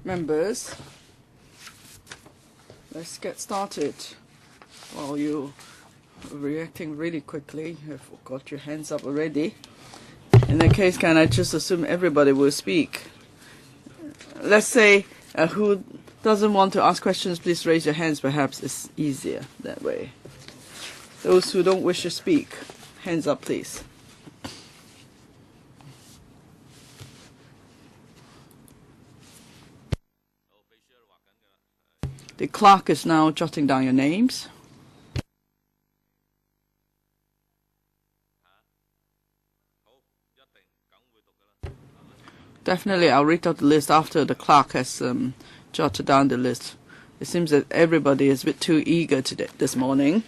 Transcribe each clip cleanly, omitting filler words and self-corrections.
Members, let's get started. While you're reacting really quickly, you've got your hands up already. In that case, can I just assume everybody will speak? Let's say who doesn't want to ask questions, please raise your hands. Perhaps it's easier that way. Those who don't wish to speak, hands up, please. The clerk is now jotting down your names. Definitely, I'll read out the list after the clerk has jotted down the list. It seems that everybody is a bit too eager today, this morning.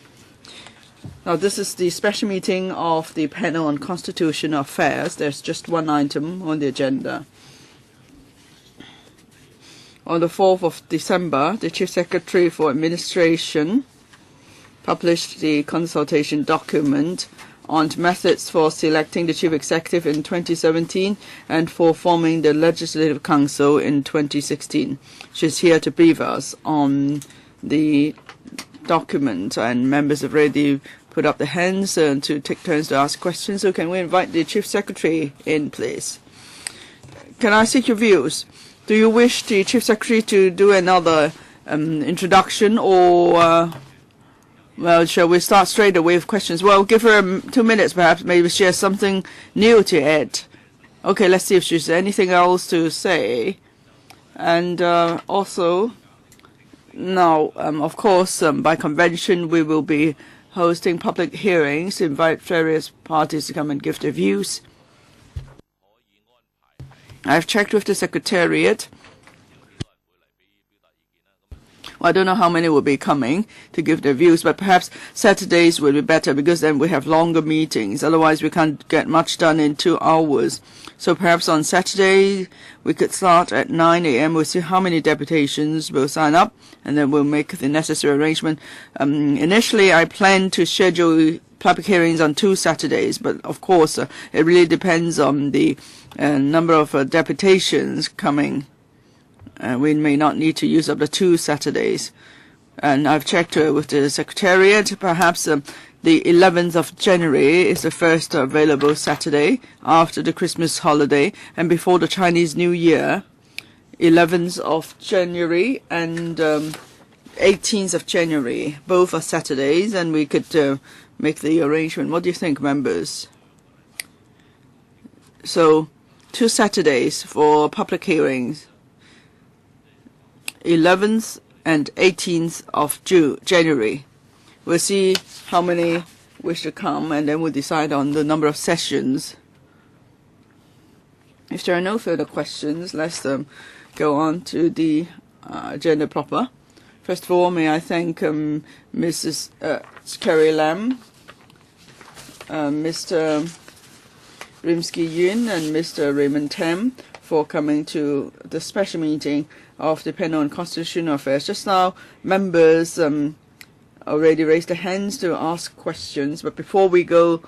Now, this is the special meeting of the panel on constitutional affairs. There's just one item on the agenda. On the 4th of December, the Chief Secretary for Administration published the Consultation Document on methods for selecting the Chief Executive in 2017 and for forming the Legislative Council in 2016. She's here to brief us on the document, and members have already put up their hands to take turns to ask questions. So can we invite the Chief Secretary in, please? Can I seek your views? Do you wish the Chief Secretary to do another introduction, or well, shall we start straight away with questions? Well, give her 2 minutes, perhaps. Maybe she has something new to add. Okay, let's see if she has anything else to say. And also, now, of course, by convention, we will be hosting public hearings to invite various parties to come and give their views. I've checked with the Secretariat. Well, I don't know how many will be coming to give their views, but perhaps Saturdays will be better because then we have longer meetings. Otherwise, we can't get much done in 2 hours. So perhaps on Saturday, we could start at 9 a.m. We'll see how many deputations will sign up, and then we'll make the necessary arrangement. Initially, I plan to schedule public hearings on 2 Saturdays, but of course, it really depends on the number of deputations coming. We may not need to use up the 2 Saturdays. And I've checked with the Secretariat. Perhaps the 11th of January is the first available Saturday after the Christmas holiday and before the Chinese New Year. 11th of January and 18th of January. Both are Saturdays, and we could make the arrangement. What do you think, members? So, 2 Saturdays for public hearings. 11th and 18th of January. We'll see how many wish to come, and then we'll decide on the number of sessions. If there are no further questions, let's go on to the agenda proper. First of all, may I thank Mrs. Carrie Lam, Mr. Rimsky-Yuen, and Mr. Raymond Tam for coming to the special meeting of the panel on constitutional affairs. Just now, members already raised their hands to ask questions, but before we go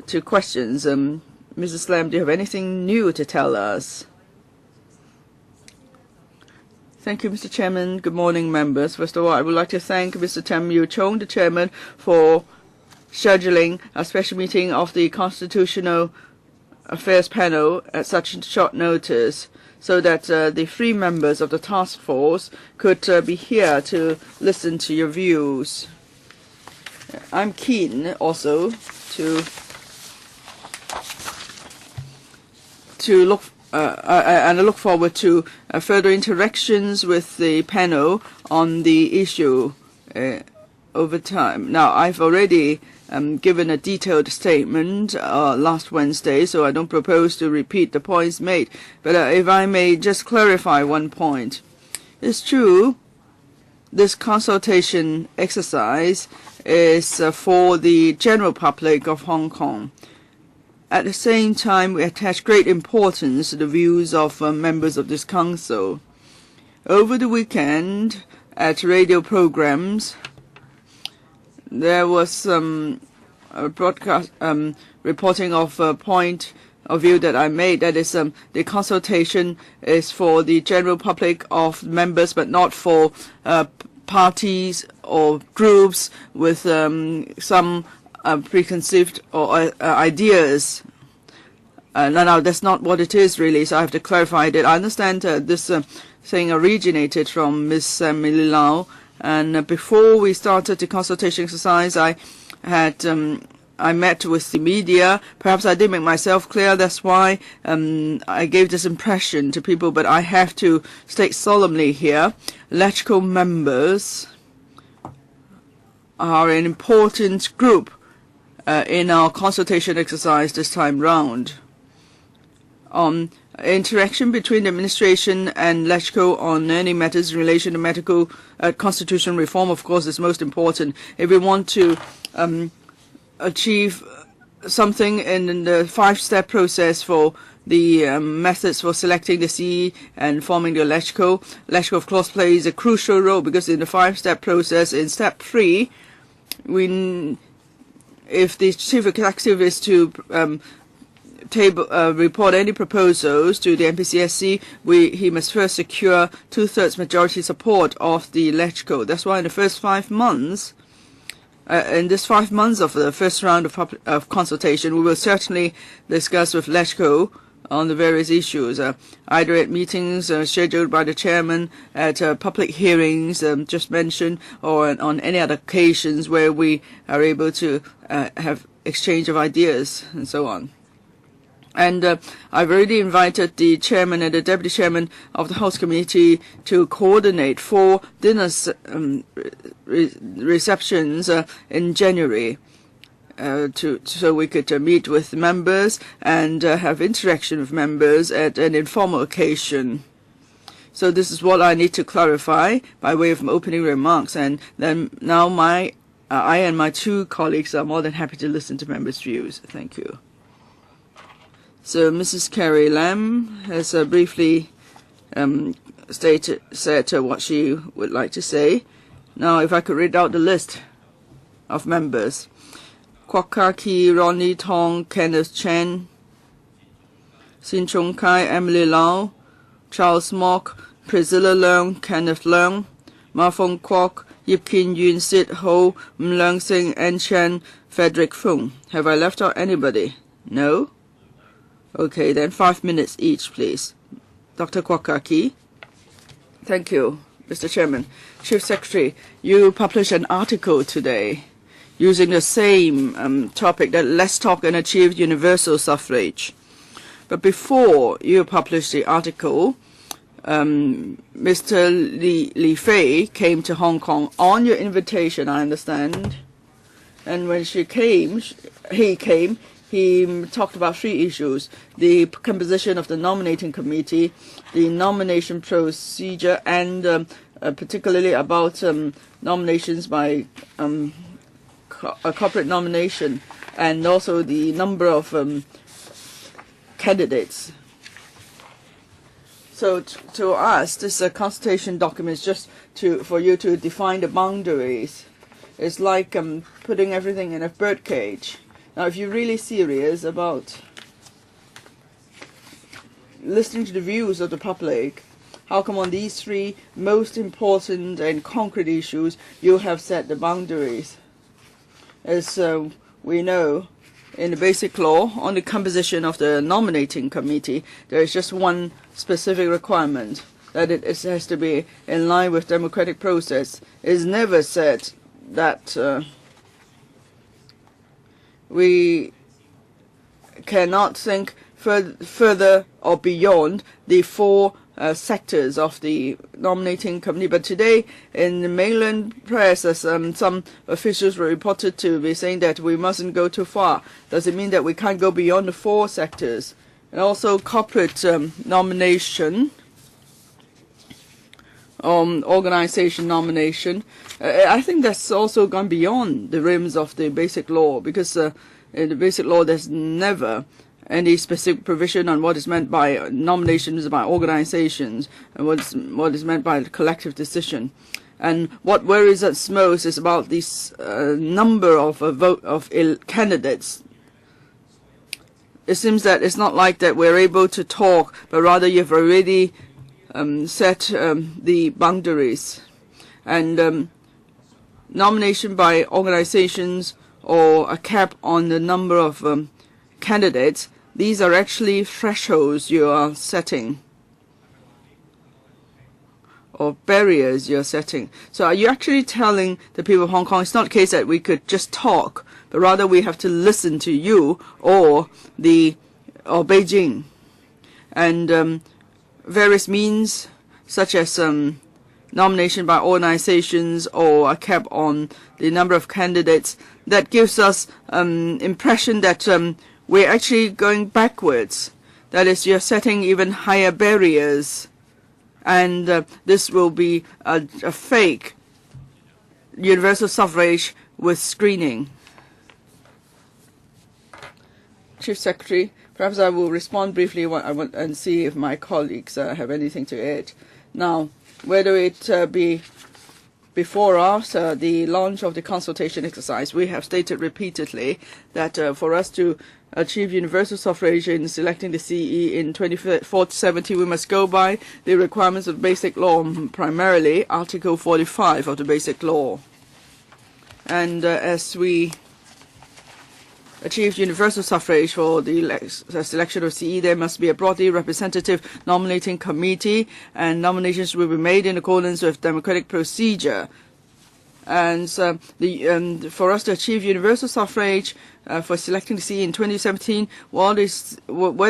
to questions, Mrs. Lam, do you have anything new to tell us? Thank you, Mr. Chairman. Good morning, members. First of all, I would like to thank Mr. Tam Yu Chung, the Chairman, for scheduling a special meeting of the Constitutional Affairs panel at such short notice, so that the 3 members of the task force could be here to listen to your views. I'm keen also to look and I look forward to further interactions with the panel on the issue over time. Now, I've already given a detailed statement last Wednesday, so I don't propose to repeat the points made. But if I may just clarify one point. It's true, this consultation exercise is for the general public of Hong Kong. At the same time, we attach great importance to the views of members of this council. Over the weekend, at radio programs, there was some broadcast reporting of a point view that I made. That is, the consultation is for the general public of members, but not for parties or groups with some preconceived or ideas. No, that's not what it is really, so I have to clarify that. I understand this thing originated from Ms. Millie Lau, and before we started the consultation exercise, I met with the media. Perhaps I didn't make myself clear, that's why I gave this impression to people, but I have to state solemnly here, LegCo members are an important group in our consultation exercise this time round. Interaction between the administration and LegCo on any matters in relation to medical constitution reform, of course, is most important. If we want to achieve something in the 5-step process for the methods for selecting the CE and forming the LegCo, LegCo of course plays a crucial role, because in the 5-step process, in step 3, if the chief executive is to report any proposals to the MPCSC, he must first secure 2/3 majority support of the LegCo. That's why in the first 5 months, in this 5 months of the first round of consultation, we will certainly discuss with LegCo on the various issues, either at meetings scheduled by the chairman, at public hearings just mentioned, or on any other occasions where we are able to have exchange of ideas and so on. And I've already invited the chairman and the deputy chairman of the House Committee to coordinate 4 dinner receptions in January, so we could meet with members and have interaction with members at an informal occasion. So this is what I need to clarify by way of opening remarks, and then now I and my 2 colleagues are more than happy to listen to members' views. Thank you. So Mrs. Carrie Lam has briefly said what she would like to say. Now, if I could read out the list of members. Kwok Ka-ki, Ronnie Tong, Kenneth Chen, Sin Chung Kai, Emily Lau, Charles Mock, Priscilla Leung, Kenneth Leung, Ma Fong Kwok, Yip Kin Yun, Sid Ho, Leung Sing, En Chen, Frederick Fung. Have I left out anybody? No? Okay, then 5 minutes each, please. Dr. Kwok Ka-ki. Thank you, Mr. Chairman. Chief Secretary, you published an article today using the same topic, that let's talk and achieve universal suffrage. But before you published the article, Mr. Li Fei came to Hong Kong on your invitation, I understand. And when he came, he talked about 3 issues: the composition of the nominating committee, the nomination procedure, and particularly about nominations by a corporate nomination, and also the number of candidates. So to us, this consultation document is just for you to define the boundaries. It's like putting everything in a birdcage. Now, if you're really serious about listening to the views of the public, how come on these 3 most important and concrete issues you have set the boundaries? As we know, in the basic law, on the composition of the nominating committee, there is just one specific requirement, that it has to be in line with democratic process. It is never said that we cannot think further or beyond the 4 sectors of the nominating committee. But today, in the mainland press, some officials were reported to be saying that we mustn't go too far. Does it mean that we can't go beyond the 4 sectors? And also corporate nomination, organization nomination. I think that's also gone beyond the rims of the basic law, because in the basic law there's never any specific provision on what is meant by nominations by organizations and what is meant by collective decision. And what worries us most is about this number of candidates. it seems that it's not like that we're able to talk, but rather you've already set the boundaries. And nomination by organizations or a cap on the number of candidates, these are actually thresholds you are setting or barriers you're setting. So are you actually telling the people of Hong Kong it's not the case that we could just talk, but rather we have to listen to you or Beijing, and various means such as nomination by organizations or a cap on the number of candidates, that gives us impression that we're actually going backwards. That is, you're setting even higher barriers, and this will be a fake universal suffrage with screening. Chief Secretary, perhaps I will respond briefly and see if my colleagues have anything to add. Now, whether it be before or after the launch of the consultation exercise, we have stated repeatedly that for us to achieve universal suffrage in selecting the CE in 2017, we must go by the requirements of basic law, primarily Article 45 of the Basic Law. And as we achieve universal suffrage for the selection of CE, there must be a broadly representative nominating committee, and nominations will be made in accordance with democratic procedure. And for us to achieve universal suffrage for selecting the CE in 2017, where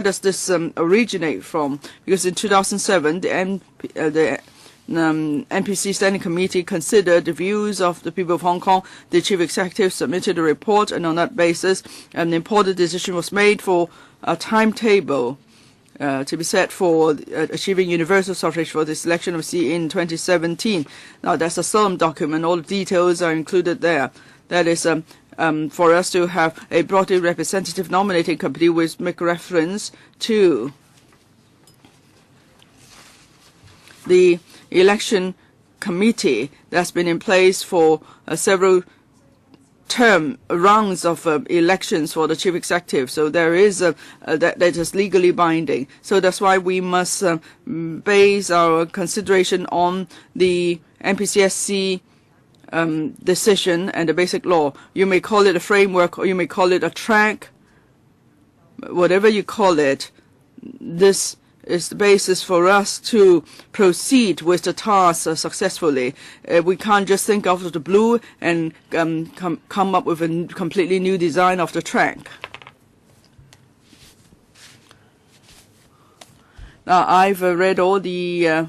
does this originate from? Because in 2007, the NPC Standing Committee considered the views of the people of Hong Kong. The Chief Executive submitted a report, and on that basis, an important decision was made for a timetable to be set for achieving universal suffrage for the selection of CE in 2017. Now, that's a solemn document. All the details are included there. That is for us to have a broadly representative nominating committee which make reference to the election committee that's been in place for several rounds of elections for the chief executive. So there is that is legally binding. So that's why we must base our consideration on the NPCSC decision and the basic law. You may call it a framework or you may call it a track. Whatever you call it, this is the basis for us to proceed with the task successfully. We can't just think out of the blue and come up with a completely new design of the track. Now, I've read all the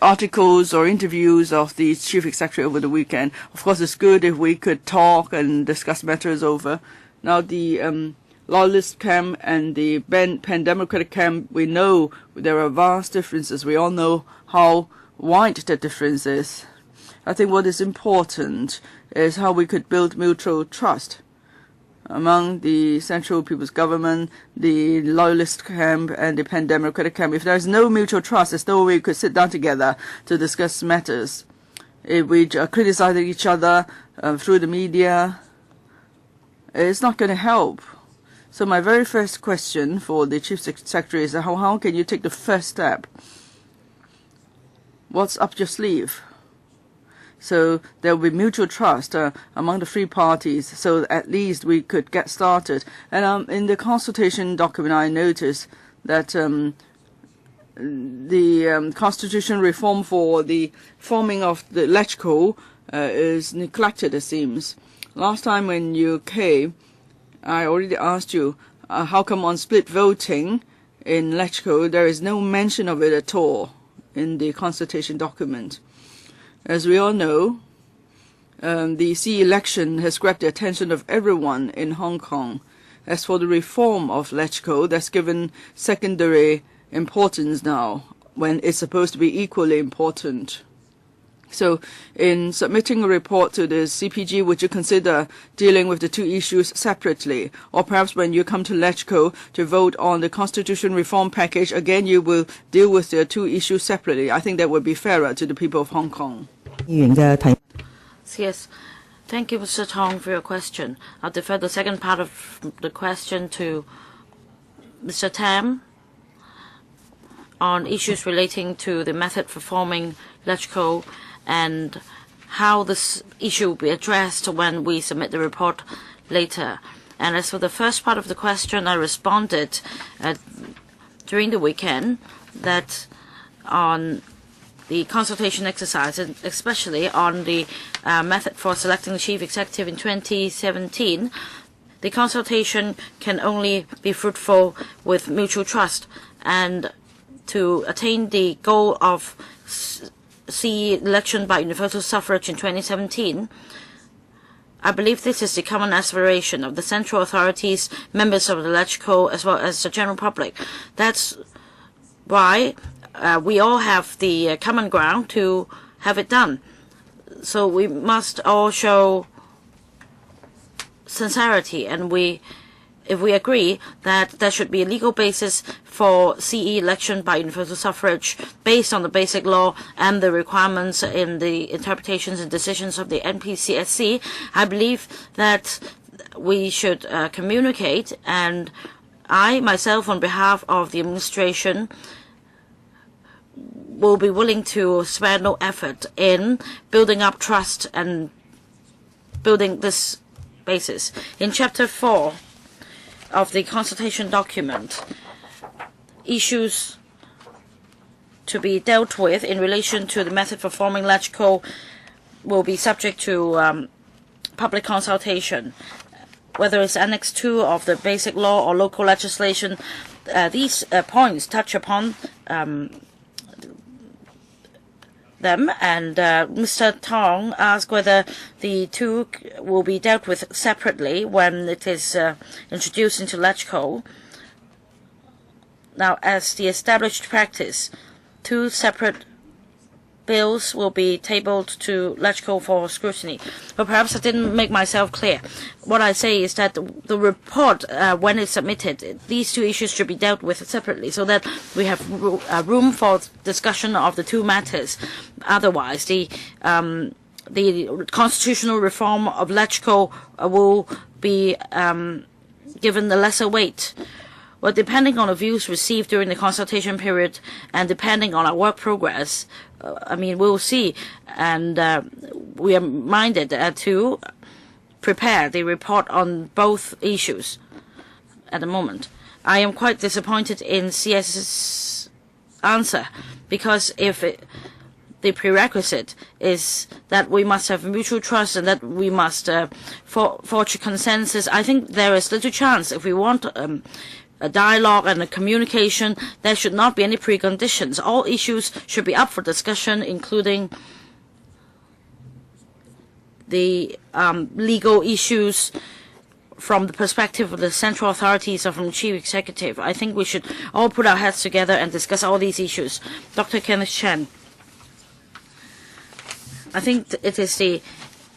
articles or interviews of the chief executive over the weekend. Of course, it's good if we could talk and discuss matters over. Now, the Loyalist camp and the pan-democratic camp, we know there are vast differences. We all know how wide the difference is. I think what is important is how we could build mutual trust among the Central People's Government, the Loyalist camp, and the pan-democratic camp. If there is no mutual trust, there's no way we could sit down together to discuss matters. If we criticize each other through the media, it's not going to help. So my very first question for the Chief Secretary is how can you take the first step? What's up your sleeve? So there will be mutual trust among the three parties, so at least we could get started. And in the consultation document, I noticed that the constitution reform for the forming of the LegCo is neglected, it seems. Last time when you came, I already asked you, how come on split voting in LegCo there is no mention of it at all in the consultation document? As we all know, the CE election has grabbed the attention of everyone in Hong Kong. As for the reform of LegCo, that's given secondary importance now, when it's supposed to be equally important. So in submitting a report to the CPG, would you consider dealing with the two issues separately? Or perhaps when you come to LegCo to vote on the constitution reform package, again you will deal with the two issues separately. I think that would be fairer to the people of Hong Kong. Yes. Thank you, Mr. Tong, for your question. I'll defer the second part of the question to Mr. Tam on issues relating to the method for forming electrical and how this issue will be addressed when we submit the report later. And as for the first part of the question, I responded during the weekend that on the consultation exercise, and especially on the method for selecting the chief executive in 2017, the consultation can only be fruitful with mutual trust. And to attain the goal of CE election by universal suffrage in 2017, I believe this is the common aspiration of the central authorities, members of the LegCo, as well as the general public. That's why we all have the common ground to have it done. So we must all show sincerity, and if we agree that there should be a legal basis for CE election by universal suffrage based on the basic law and the requirements in the interpretations and decisions of the NPCSC, I believe that we should communicate, and I myself, on behalf of the administration, will be willing to spare no effort in building up trust and building this basis. In Chapter 4 of the consultation document, issues to be dealt with in relation to the method for forming LegCo will be subject to public consultation. Whether it's Annex 2 of the basic law or local legislation, these points touch upon them, and Mr. Tong asked whether the two will be dealt with separately when it is introduced into LegCo. Now, as the established practice, two separate bills will be tabled to LegCo for scrutiny. But perhaps I didn't make myself clear. What I say is that the report, when it's submitted, these two issues should be dealt with separately so that we have room for discussion of the two matters. Otherwise, the constitutional reform of LegCo will be given the lesser weight. Well, depending on the views received during the consultation period and depending on our work progress, we'll see. And we are minded to prepare the report on both issues at the moment. I am quite disappointed in CS's answer, because if the prerequisite is that we must have mutual trust and that we must forge a consensus, I think there is little chance. If we want a dialogue and a communication, there should not be any preconditions. All issues should be up for discussion, including the legal issues from the perspective of the central authorities or from the chief executive. I think we should all put our heads together and discuss all these issues. Dr. Kenneth Chen. I think it is the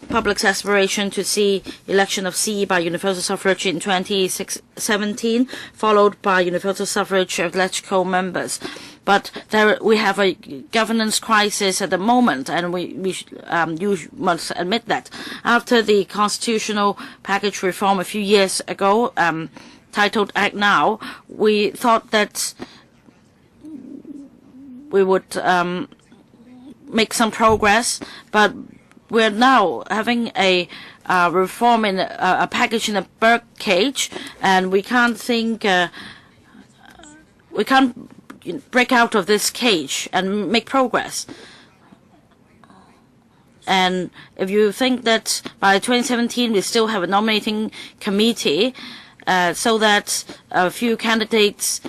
public's aspiration to see election of CE by universal suffrage in 2017, followed by universal suffrage of LegCo members. But we have a governance crisis at the moment, and you must admit that. After the constitutional package reform a few years ago, titled Act Now, we thought that we would make some progress, but we're now having a reform in a package in a bird cage, and we can't break out of this cage and make progress. And if you think that by 2017 we still have a nominating committee, so that a few candidates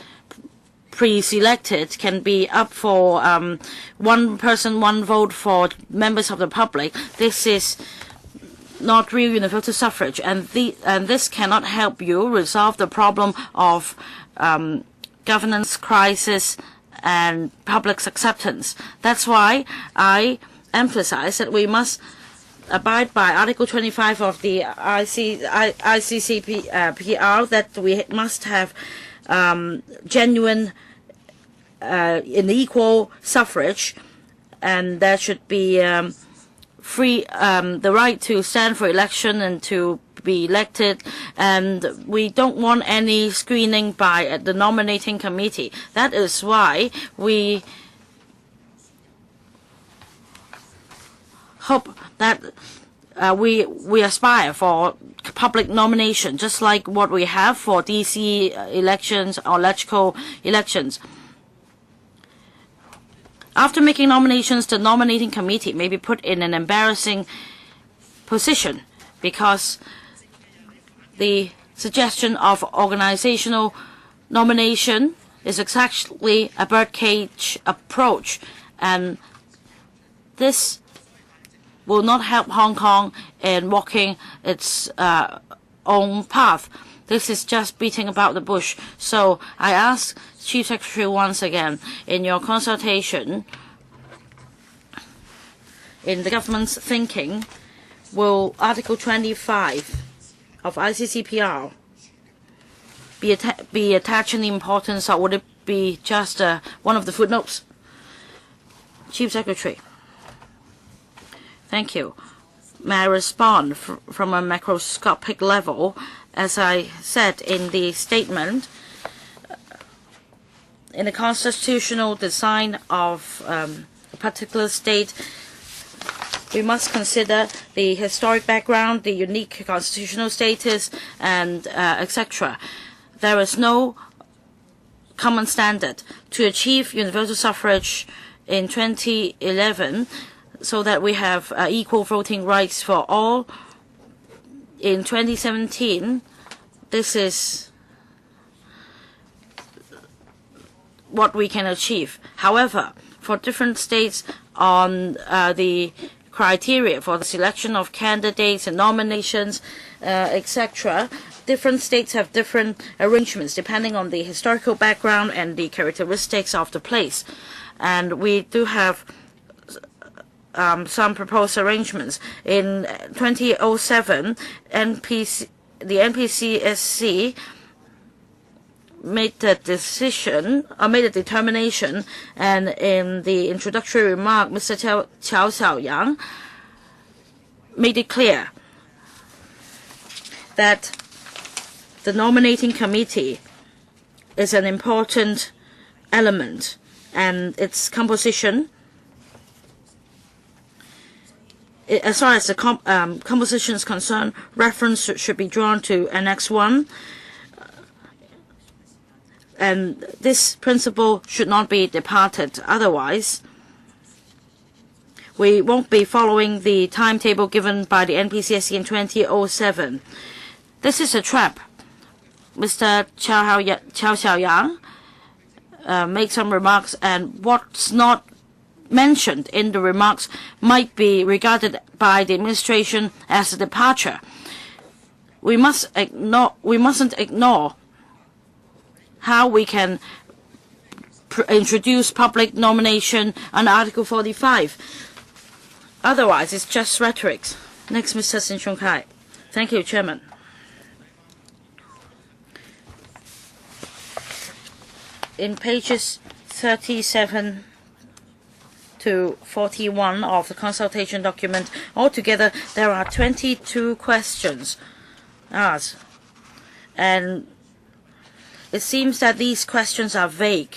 pre-selected can be up for one person, one vote for members of the public, this is not real universal suffrage, and this cannot help you resolve the problem of governance crisis and public's acceptance. That's why I emphasize that we must abide by Article 25 of the ICCPR, that we must have genuine equal suffrage, and there should be the right to stand for election and to be elected, and we don't want any screening by the nominating committee. That is why we hope that we aspire for public nomination, just like what we have for DC elections or electoral elections. After making nominations, the nominating committee may be put in an embarrassing position because the suggestion of organizational nomination is exactly a birdcage approach, and this will not help Hong Kong in walking its own path. This is just beating about the bush. So I ask Chief Secretary once again, in your consultation, in the government's thinking, will Article 25 of ICCPR be attaching the importance, or would it be just one of the footnotes? Chief Secretary. Thank you. May I respond from a macroscopic level? As I said in the statement, in the constitutional design of a particular state, we must consider the historic background, the unique constitutional status, and etc. There is no common standard to achieve universal suffrage in 2011, so that we have equal voting rights for all. In 2017, this is what we can achieve. However, for different states on the criteria for the selection of candidates and nominations, etc., different states have different arrangements depending on the historical background and the characteristics of the place. And we do have some proposed arrangements. In 2007, the NPCSC made a determination, and in the introductory remark, Mr. Qiao Xiaoyang made it clear that the nominating committee is an important element, and its composition, as far as the composition is concerned, reference should be drawn to Annex 1. And this principle should not be departed. Otherwise, we won't be following the timetable given by the NPCSC in 2007. This is a trap. Mr. Qiao Xiaoyang made some remarks, and what's not mentioned in the remarks might be regarded by the administration as a departure. We mustn't ignore how we can introduce public nomination under Article 45. Otherwise, it's just rhetoric. Next, Mr. Sin Chung Kai. Thank you, Chairman. In pages 37 to 41 of the consultation document, altogether there are 22 questions asked. And it seems that these questions are vague.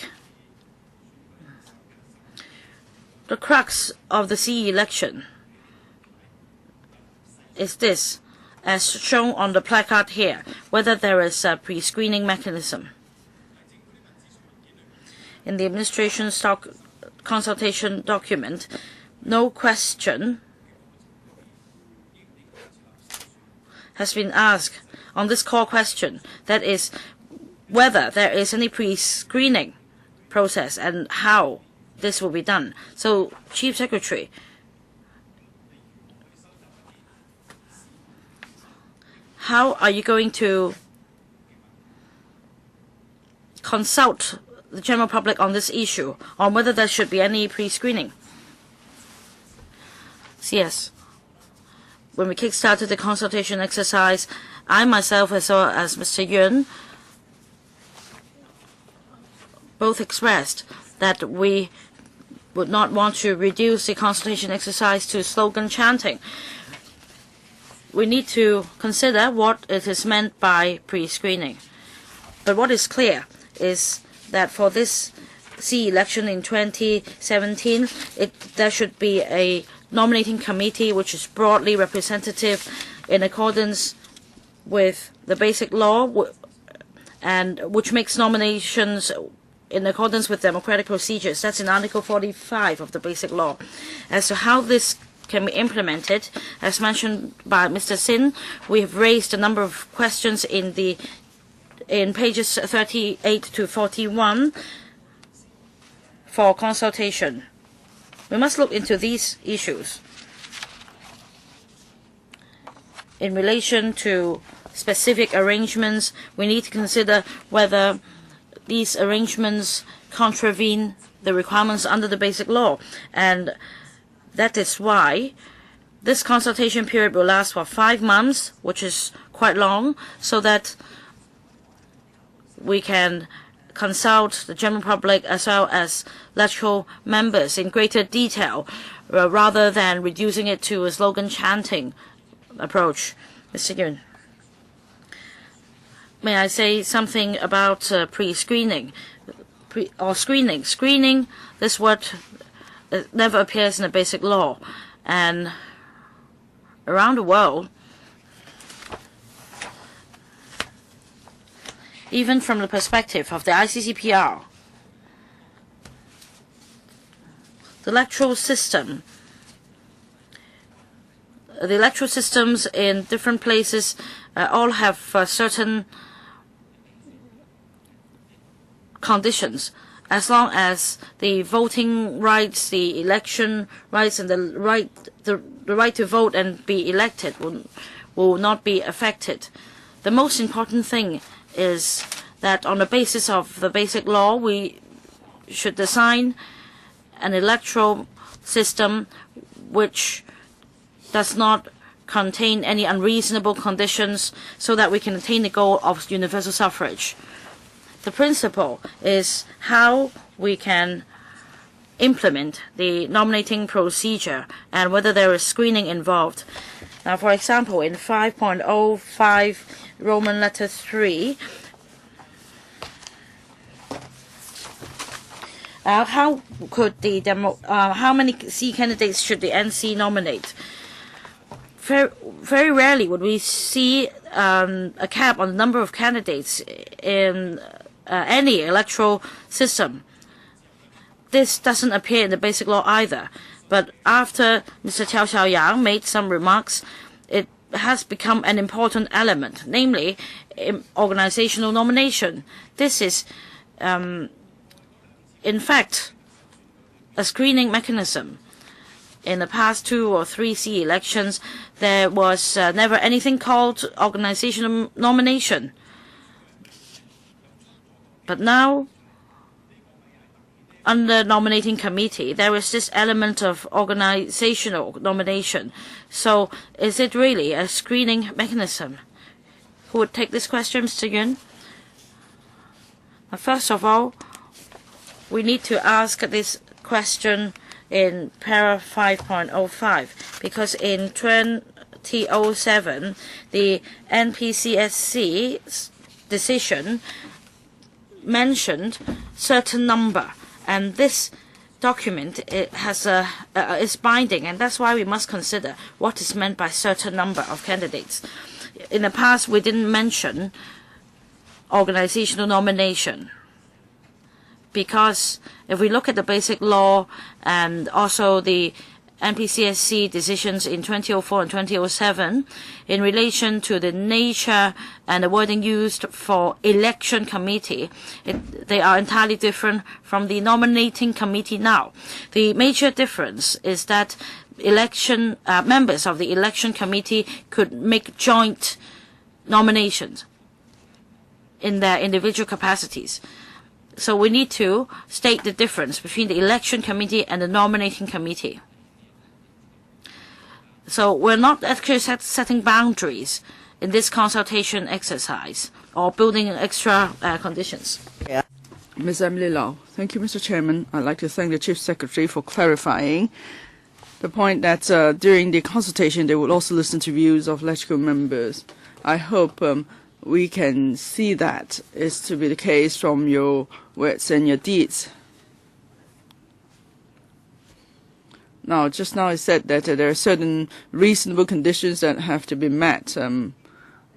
The crux of the CE election is this, as shown on the placard here, whether there is a pre-screening mechanism. In the administration consultation document, no question has been asked on this core question, that is, whether there is any pre-screening process and how this will be done. So, Chief Secretary, how are you going to consult the general public on this issue, on whether there should be any pre-screening? Yes. When we kick-started the consultation exercise, I myself, as well as Mr. Yun, both expressed that we would not want to reduce the consultation exercise to slogan chanting. We need to consider what it is meant by pre-screening. But what is clear is that for this C election in 2017, there should be a nominating committee which is broadly representative in accordance with the basic law and which makes nominations in accordance with democratic procedures. That's in Article 45 of the basic law. As to how this can be implemented, as mentioned by Mr. Sin, we have raised a number of questions in pages 38 to 41 for consultation. We must look into these issues. In relation to specific arrangements, we need to consider whether these arrangements contravene the requirements under the basic law. And that is why this consultation period will last for 5 months, which is quite long, so that we can consult the general public as well as electoral members in greater detail, rather than reducing it to a slogan chanting approach. Mr. Yun, may I say something about pre-screening or screening? Screening, this word never appears in the basic law, and around the world, even from the perspective of the ICCPR, the electoral systems in different places all have certain conditions. As long as the voting rights, the election rights, and the right to vote and be elected will not be affected. The most important thing is that on the basis of the basic law, we should design an electoral system which does not contain any unreasonable conditions, so that we can attain the goal of universal suffrage. The principle is how we can implement the nominating procedure and whether there is screening involved. Now, for example, in 5.05 Roman letter 3, how many C candidates should the NC nominate? Very rarely would we see a cap on the number of candidates in any electoral system. This doesn't appear in the basic law either. But after Mr. Qiao Xiaoyang made some remarks, it has become an important element, namely organizational nomination. This is, in fact, a screening mechanism. In the past 2 or 3 C elections, there was never anything called organizational nomination. But now, under nominating committee, there is this element of organizational nomination. So is it really a screening mechanism? Who would take this question, Mr. Yun? First of all, we need to ask this question in para 5.05, because in 2007, the NPCSC's decision mentioned certain number, and this document is binding, and that's why we must consider what is meant by certain number of candidates. In the past, we didn't mention organizational nomination, because if we look at the basic law and also the NPCSC decisions in 2004 and 2007 in relation to the nature and the wording used for election committee, they are entirely different from the nominating committee now. The major difference is that members of the election committee could make joint nominations in their individual capacities. So we need to state the difference between the election committee and the nominating committee. So we're not actually setting boundaries in this consultation exercise or building extra conditions. Yeah. Ms. Emily Lau. Thank you, Mr. Chairman. I'd like to thank the Chief Secretary for clarifying the point that during the consultation they will also listen to views of legislative members. I hope we can see that is to be the case from your words and your deeds. Now, just now it said that there are certain reasonable conditions that have to be met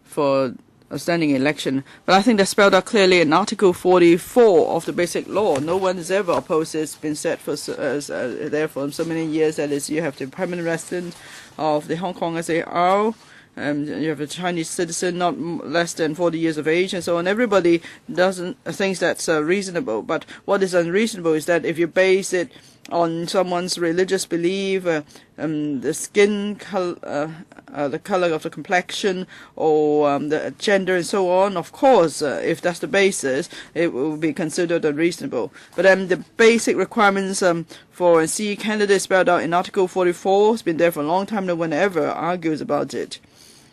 for a standing election. But I think that's spelled out clearly in Article 44 of the Basic Law. No one has ever opposed it. It's been said for there for so many years that is you have the permanent resident of the Hong Kong as they are. You have a Chinese citizen not less than 40 years of age and so on. Everybody thinks that's reasonable. But what is unreasonable is that if you base it on someone's religious belief, the skin color, the color of the complexion, or the gender and so on, of course, if that's the basis, it will be considered unreasonable. But the basic requirements for a CE candidate spelled out in Article 44 has been there for a long time. No one ever argues about it.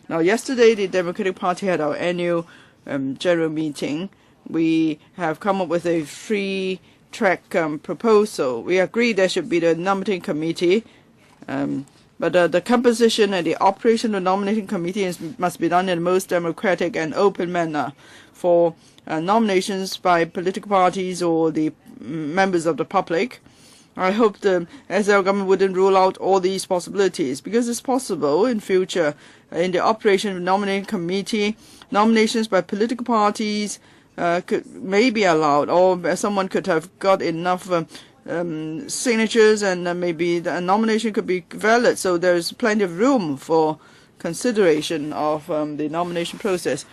Now, yesterday, the Democratic Party had our annual general meeting. We have come up with a three-track proposal. We agree there should be the nominating committee, but the composition and the operation of the nominating committee must be done in the most democratic and open manner. For nominations by political parties or the members of the public, I hope the SL government wouldn't rule out all these possibilities, because it's possible in future in the operation of the nominating committee, nominations by political parties may be allowed, or someone could have got enough signatures and maybe the nomination could be valid. So there's plenty of room for consideration of the nomination process.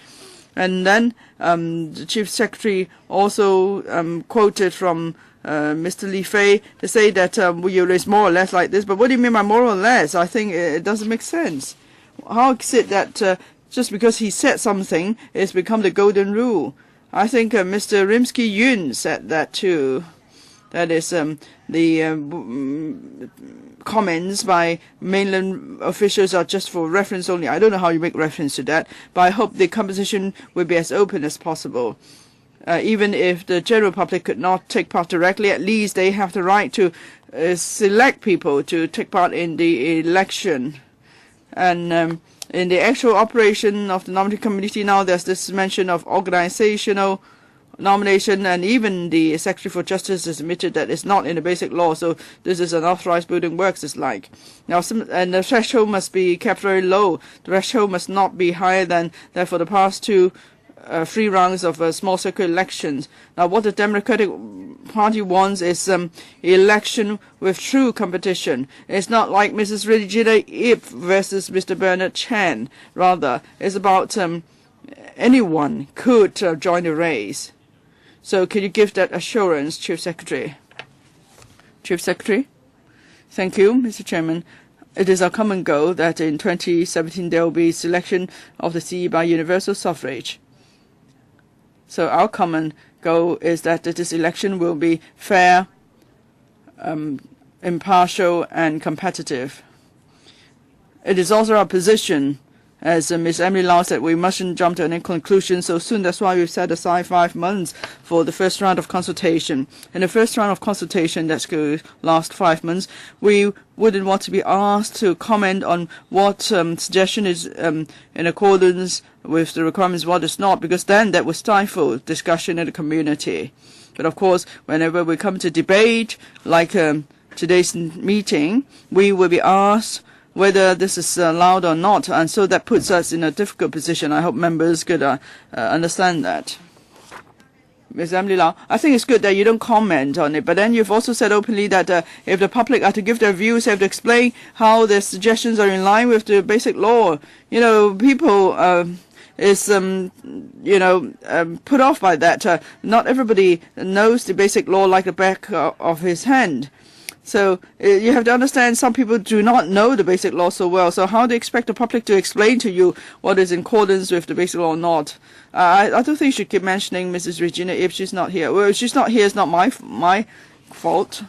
And then the Chief Secretary also quoted from Mr. Li Fei to say that you raise more or less like this. But what do you mean by more or less? I think it doesn't make sense. How is it that just because he said something, it's become the golden rule? I think Mr. Rimsky-Yun said that too. That is the comments by mainland officials are just for reference only. I don't know how you make reference to that, but I hope the composition will be as open as possible. Even if the general public could not take part directly, at least they have the right to select people to take part in the election. And in the actual operation of the nominating committee now, there's this mention of organizational nomination, and even the Secretary for Justice has admitted that it's not in the basic law, so this is unauthorized building works, it's like. Now, and the threshold must be kept very low. The threshold must not be higher than that for the past three rounds of small circuit elections. Now, what the Democratic Party wants is election with true competition. It's not like Mrs. Regina Ip versus Mr. Bernard Chan. Rather, it's about anyone could join the race. So can you give that assurance, Chief Secretary? Chief Secretary? Thank you, Mr. Chairman. It is our common goal that in 2017 there will be selection of the CE by universal suffrage. So our common goal is that this election will be fair, impartial, and competitive. It is also our position, as Ms. Emily Lau said, we mustn't jump to any conclusion so soon. That's why we've set aside 5 months for the first round of consultation. In the first round of consultation that's going to last 5 months, we wouldn't want to be asked to comment on what suggestion is in accordance with the requirements, what is not, because then that would stifle discussion in the community. But of course, whenever we come to debate, like today's meeting, we will be asked whether this is allowed or not, and so that puts us in a difficult position. I hope members could understand that. Ms. Emily Lau, I think it's good that you don't comment on it, but then you've also said openly that if the public are to give their views, they have to explain how their suggestions are in line with the basic law. You know, people is put off by that. Not everybody knows the basic law like the back of his hand. So you have to understand some people do not know the basic law so well. So how do you expect the public to explain to you what is in accordance with the basic law or not? I don't think you should keep mentioning Mrs. Regina if she's not here. Well, if she's not here, it's not my fault,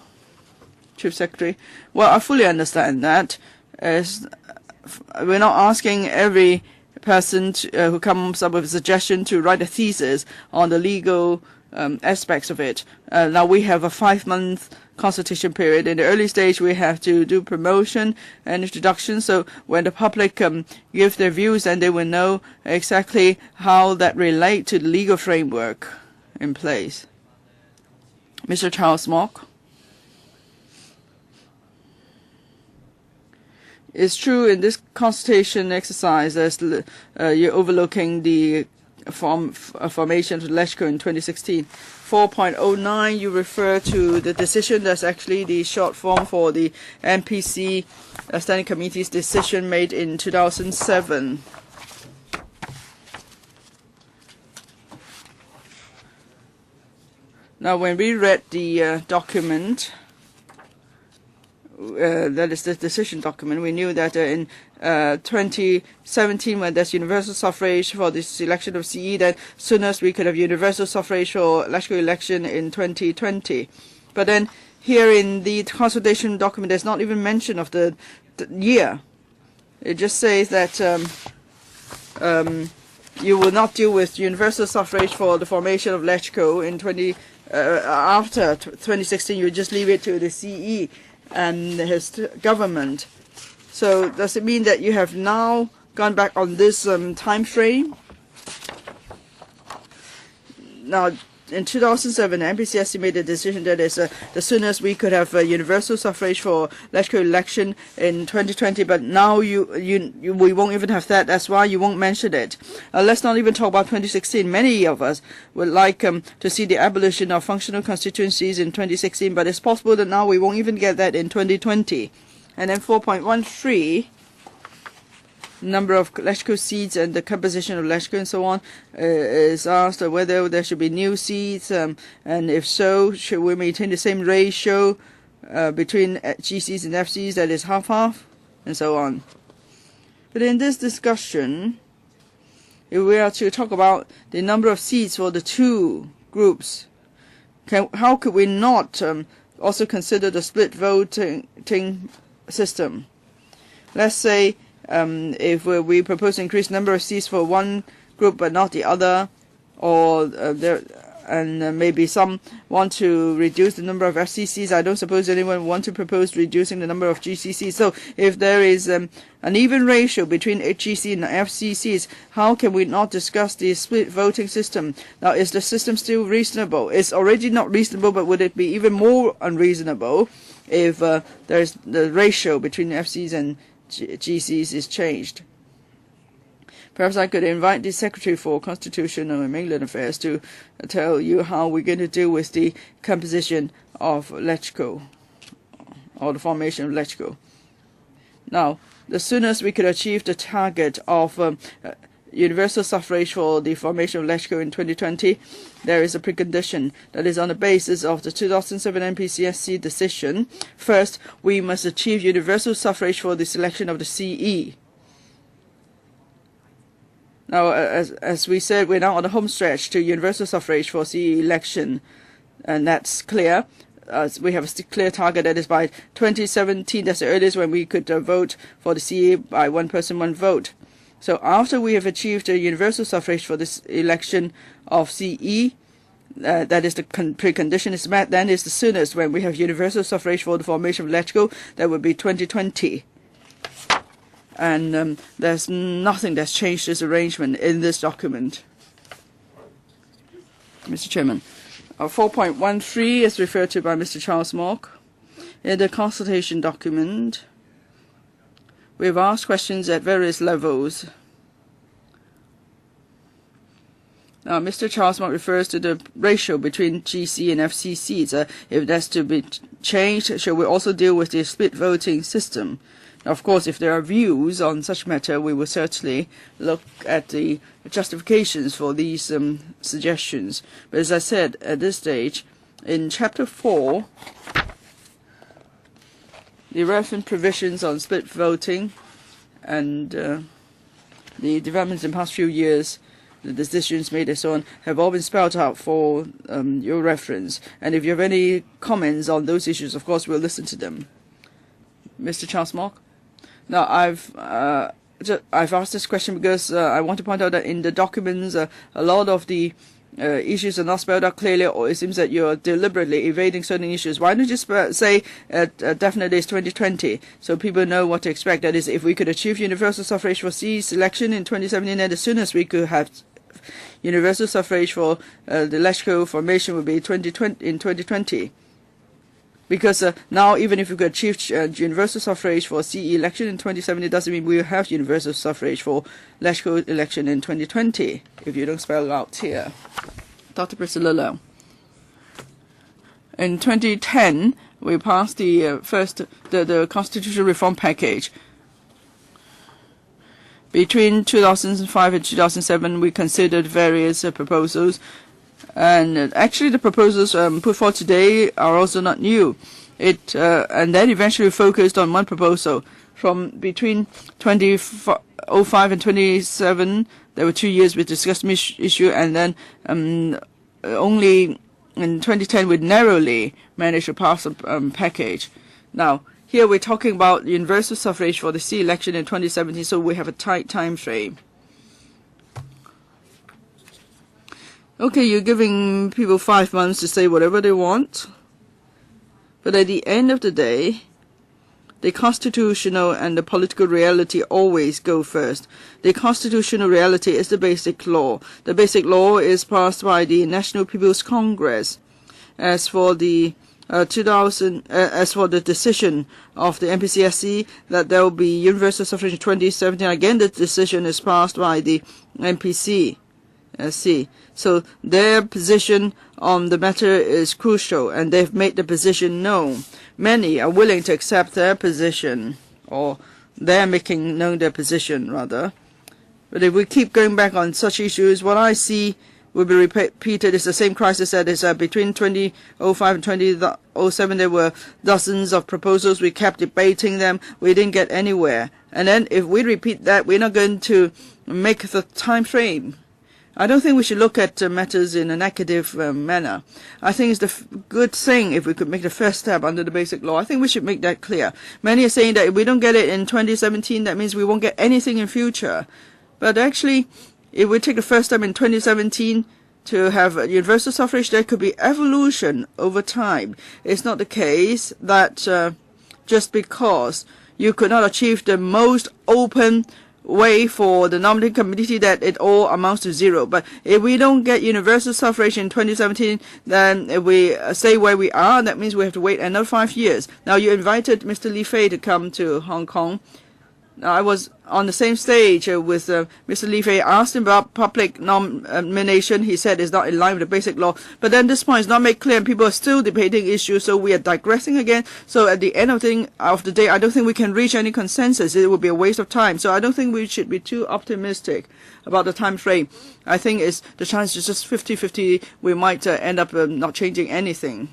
Chief Secretary. Well, I fully understand that. We're not asking every person who comes up with a suggestion to write a thesis on the legal aspects of it. Now we have a 5-month consultation period. In the early stage, we have to do promotion and introduction. So when the public give their views, then they will know exactly how that relate to the legal framework in place. Mr. Charles Mock. It's true in this consultation exercise, you're overlooking the formation of the LegCo in 2016. 4.09, you refer to the decision. That's actually the short form for the MPC Standing Committee's decision made in 2007. Now, when we read the document, that is the decision document, we knew that in 2017, when there's universal suffrage for the selection of CE, then soonest we could have universal suffrage for LegCo election in 2020. But then here in the consultation document, there's not even mention of the year. It just says that you will not deal with universal suffrage for the formation of LegCo in after 2016. You just leave it to the CE and his government. So does it mean that you have now gone back on this time frame? Now, in 2007, MPCSC made a decision that is the soonest we could have universal suffrage for LegCo election in 2020, but now we won't even have that. That's why you won't mention it. Let's not even talk about 2016. Many of us would like to see the abolition of functional constituencies in 2016, but it's possible that now we won't even get that in 2020. And then 4.13, number of LegCo seats and the composition of LegCo and so on, is asked whether there should be new seats, and if so, should we maintain the same ratio between GCs and FCs, that is half-half, and so on. But in this discussion, if we are to talk about the number of seats for the two groups, how could we not also consider the split voting system? Let's say if we propose to increase number of seats for one group but not the other, or maybe some want to reduce the number of FCCs. I don't suppose anyone want to propose reducing the number of GCCs. So if there is an even ratio between HGC and FCCs, how can we not discuss the split voting system? Now, is the system still reasonable? It's already not reasonable, but would it be even more unreasonable if there's the ratio between FCs and GCs is changed? Perhaps I could invite the Secretary for Constitutional and Mainland Affairs to tell you how we're going to deal with the composition of LegCo, or the formation of LegCo. Now, the soonest we could achieve the target of universal suffrage for the formation of LegCo in 2020, there is a precondition that is on the basis of the 2007 MPCSC decision. First, we must achieve universal suffrage for the selection of the CE. Now, as we said, we're now on the home stretch to universal suffrage for CE election, and that's clear. We have a clear target that is by 2017, that's the earliest when we could vote for the CE by one person, one vote. So after we have achieved a universal suffrage for this election of CE, that is the precondition is met, then is the soonest when we have universal suffrage for the formation of LegCo, that would be 2020. And there's nothing that's changed this arrangement in this document. Mr. Chairman, 4.13 is referred to by Mr. Charles Mock. In the consultation document, we've asked questions at various levels. Now, Mr. Charles Mock refers to the ratio between GC and FC seats. If that's to be changed, shall we also deal with the split voting system? Of course, if there are views on such matter, we will certainly look at the justifications for these suggestions. But as I said, at this stage, in Chapter 4, the relevant provisions on split voting and the developments in the past few years, the decisions made and so on, have all been spelled out for your reference. And if you have any comments on those issues, of course, we'll listen to them. Mr. Charles Mock? Now, I've asked this question because I want to point out that in the documents, a lot of the issues are not spelled out clearly, or it seems that you're deliberately evading certain issues. Why don't you say definite is 2020, so people know what to expect? That is, if we could achieve universal suffrage for C selection in 2017, then as soon as we could have universal suffrage for the LegCo formation would be in 2020. Because now, even if we could achieve universal suffrage for CE election in 2017, it doesn't mean we will have universal suffrage for LegCo election in 2020, if you don't spell it out here. Dr. Priscilla Leung. In 2010, we passed the the constitutional reform package. Between 2005 and 2007, we considered various proposals. And actually, the proposals put forward today are also not new. And then eventually focused on one proposal. From between 2005 and 2007, there were 2 years we discussed this issue, and then only in 2010 we narrowly managed to pass a package. Now, here we're talking about universal suffrage for the C election in 2017, so we have a tight time frame. Okay, you're giving people 5 months to say whatever they want. But at the end of the day, the constitutional and the political reality always go first. The constitutional reality is the basic law. The basic law is passed by the National People's Congress. As for the as for the decision of the NPCSC that there will be universal suffrage in 2017, again the decision is passed by the NPCSC. So their position on the matter is crucial, and they've made the position known. Many are willing to accept their position, or they're making known their position, rather. But if we keep going back on such issues, what I see will be repeated is the same crisis that is between 2005 and 2007. There were dozens of proposals. We kept debating them. We didn't get anywhere. And then if we repeat that, we're not going to make the time frame. I don't think we should look at matters in a negative manner. I think it's the good thing if we could make the first step under the basic law. I think we should make that clear. Many are saying that if we don't get it in 2017, that means we won't get anything in future. But actually, if we take the first step in 2017 to have universal suffrage, there could be evolution over time. It's not the case that just because you could not achieve the most open way for the nominating committee that it all amounts to zero. But if we don't get universal suffrage in 2017, then if we stay where we are, that means we have to wait another 5 years. Now, you invited Mr. Li Fei to come to Hong Kong. Now, I was on the same stage with Mr. Li Fei, asked him about public nomination. He said it's not in line with the basic law. But then this point is not made clear, and people are still debating issues, so we are digressing again. So at the end of the day, I don't think we can reach any consensus. It would be a waste of time. So I don't think we should be too optimistic about the time frame. I think the chance is just 50-50. We might end up not changing anything.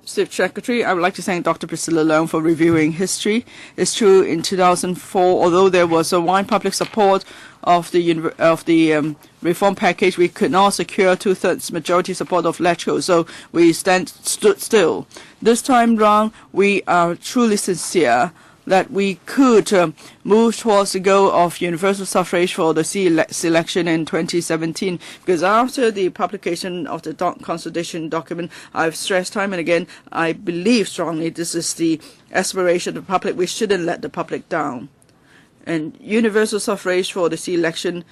Chief Secretary, I would like to thank Dr. Priscilla Leung for reviewing history. It's true, in 2004, although there was a wide public support of the reform package, we could not secure 2/3 majority support of LegCo, so we stood still. This time round, we are truly sincere that we could move towards the goal of universal suffrage for the C selection in 2017. Because after the publication of the consultation document, I've stressed time and again, I believe strongly this is the aspiration of the public. We shouldn't let the public down. And universal suffrage for the C election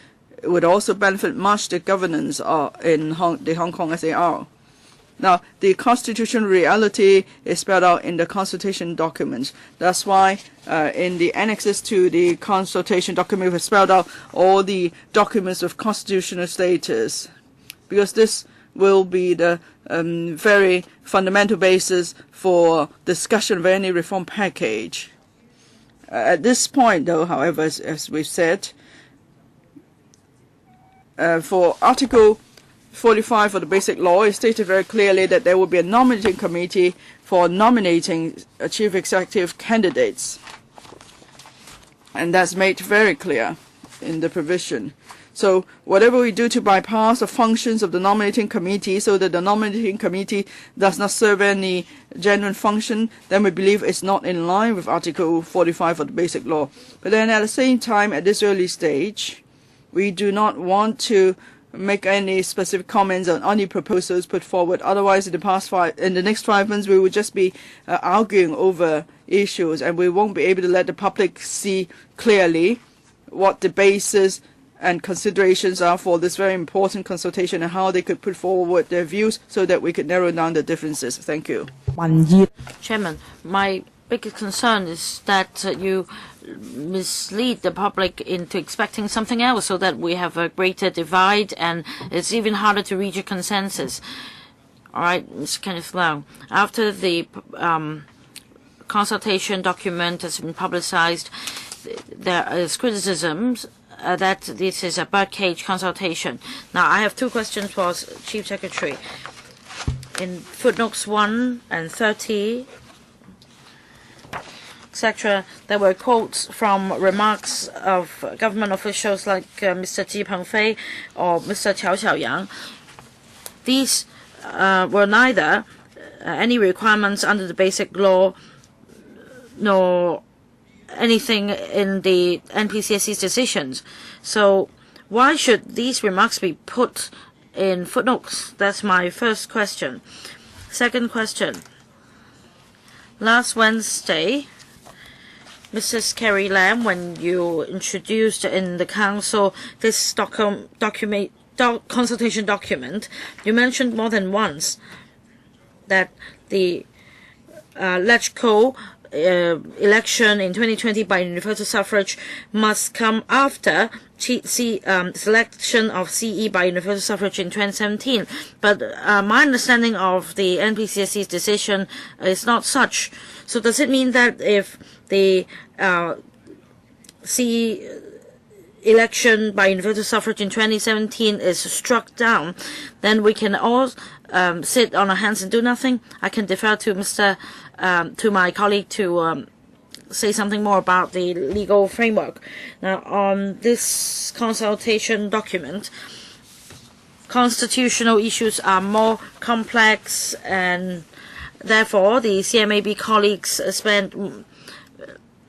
would also benefit much the governance in the Hong Kong SAR. Now, the constitutional reality is spelled out in the consultation document. That's why in the annexes to the consultation document, we've spelled out all the documents of constitutional status, because this will be the very fundamental basis for discussion of any reform package. At this point, though, however, as we've said, for Article 45 of the Basic Law, it stated very clearly that there will be a nominating committee for nominating chief executive candidates. And that's made very clear in the provision. So whatever we do to bypass the functions of the nominating committee so that the nominating committee does not serve any genuine function, then we believe it's not in line with Article 45 of the Basic Law. But then at the same time, at this early stage, we do not want to make any specific comments on any proposals put forward. Otherwise, in the next 5 months, we will just be arguing over issues, and we won't be able to let the public see clearly what the basis and considerations are for this very important consultation and how they could put forward their views so that we could narrow down the differences. Thank you. Chairman, my biggest concern is that you mislead the public into expecting something else so that we have a greater divide and it's even harder to reach a consensus. All right, Mr. Kenneth Leung, after the consultation document has been publicized, there is criticisms that this is a birdcage consultation. Now, I have two questions for Chief Secretary. In footnotes 1 and 30, etc., there were quotes from remarks of government officials like Mr. Ji Pengfei or Mr. Qiao Xiaoyang. These were neither any requirements under the basic law nor anything in the NPCSC's decisions. So why should these remarks be put in footnotes? That's my first question. Second question. Last Wednesday, Mrs. Carrie Lam, when you introduced in the Council this consultation document, you mentioned more than once that the LegCo election in 2020 by universal suffrage must come after selection of CE by universal suffrage in 2017. But my understanding of the NPCSC's decision is not such. So does it mean that if the CE election by universal suffrage in 2017 is struck down, then we can all sit on our hands and do nothing? I can defer to to my colleague to say something more about the legal framework. Now, on this consultation document, constitutional issues are more complex, and therefore the CMAB colleagues spent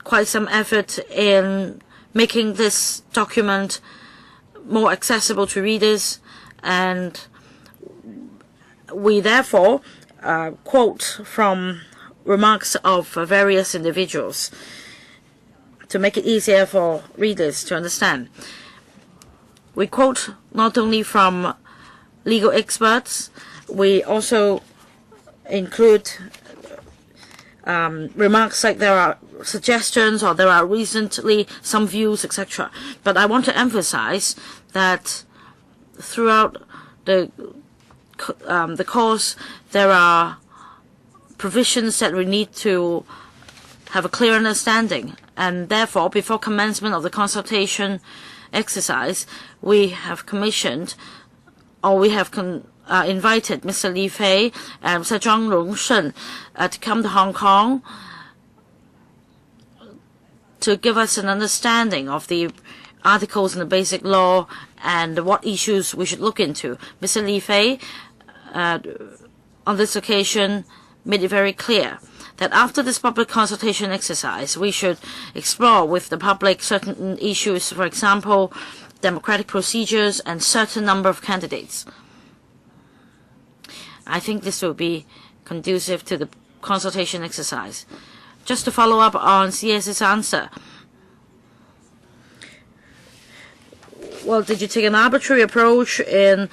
quite some effort in making this document more accessible to readers, and we therefore quote from remarks of various individuals to make it easier for readers to understand. We quote not only from legal experts, we also include remarks like there are suggestions or there are recently some views, etc. But I want to emphasize that throughout the course there are provisions that we need to have a clear understanding, and therefore before commencement of the consultation exercise we have commissioned or we have invited Mr. Li Fei and Mr. Zhang Rongsheng to come to Hong Kong to give us an understanding of the articles in the basic law and what issues we should look into. Mr. Li Fei on this occasion made it very clear that after this public consultation exercise, we should explore with the public certain issues, for example, democratic procedures and certain number of candidates. I think this will be conducive to the consultation exercise. Just to follow up on CS's answer, well, did you take an arbitrary approach in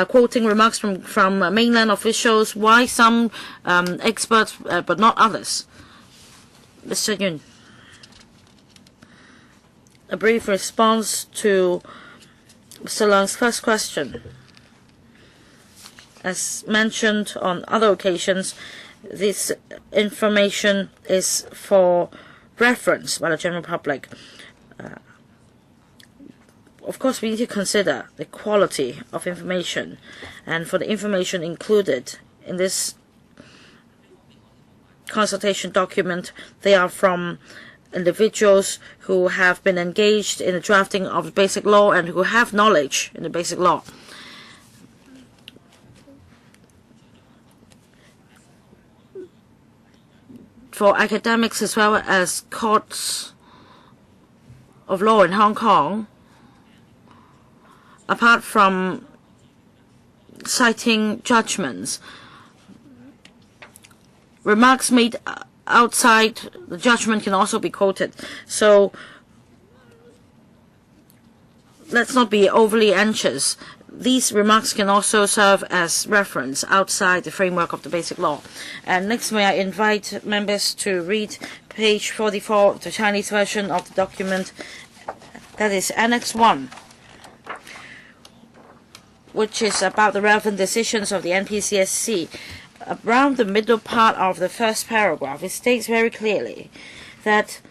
quoting remarks from mainland officials? Why some experts but not others? Mr. Yun. A brief response to Mr. Leung's first question. As mentioned on other occasions, this information is for reference by the general public. Of course, we need to consider the quality of information, and for the information included in this consultation document, they are from individuals who have been engaged in the drafting of the basic law and who have knowledge in the basic law. For academics as well as courts of law in Hong Kong, apart from citing judgments. Remarks made outside the judgment can also be quoted. So let's not be overly anxious. These remarks can also serve as reference outside the framework of the Basic Law. And next, may I invite members to read page 44, the Chinese version of the document, that is Annex 1, which is about the relevant decisions of the NPCSC. Around the middle part of the first paragraph, it states very clearly that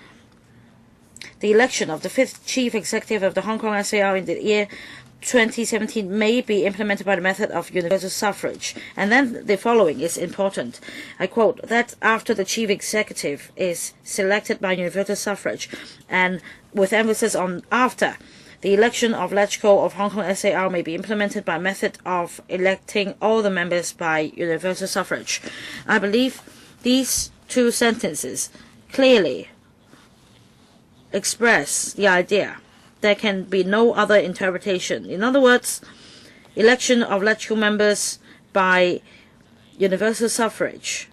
the election of the 5th Chief Executive of the Hong Kong SAR in the year 2017 may be implemented by the method of universal suffrage. And then the following is important. I quote, that after the Chief Executive is selected by universal suffrage, and with emphasis on after, the election of LegCo of Hong Kong SAR may be implemented by method of electing all the members by universal suffrage. I believe these two sentences clearly express the idea. There can be no other interpretation. In other words, election of LegCo members by universal suffrage.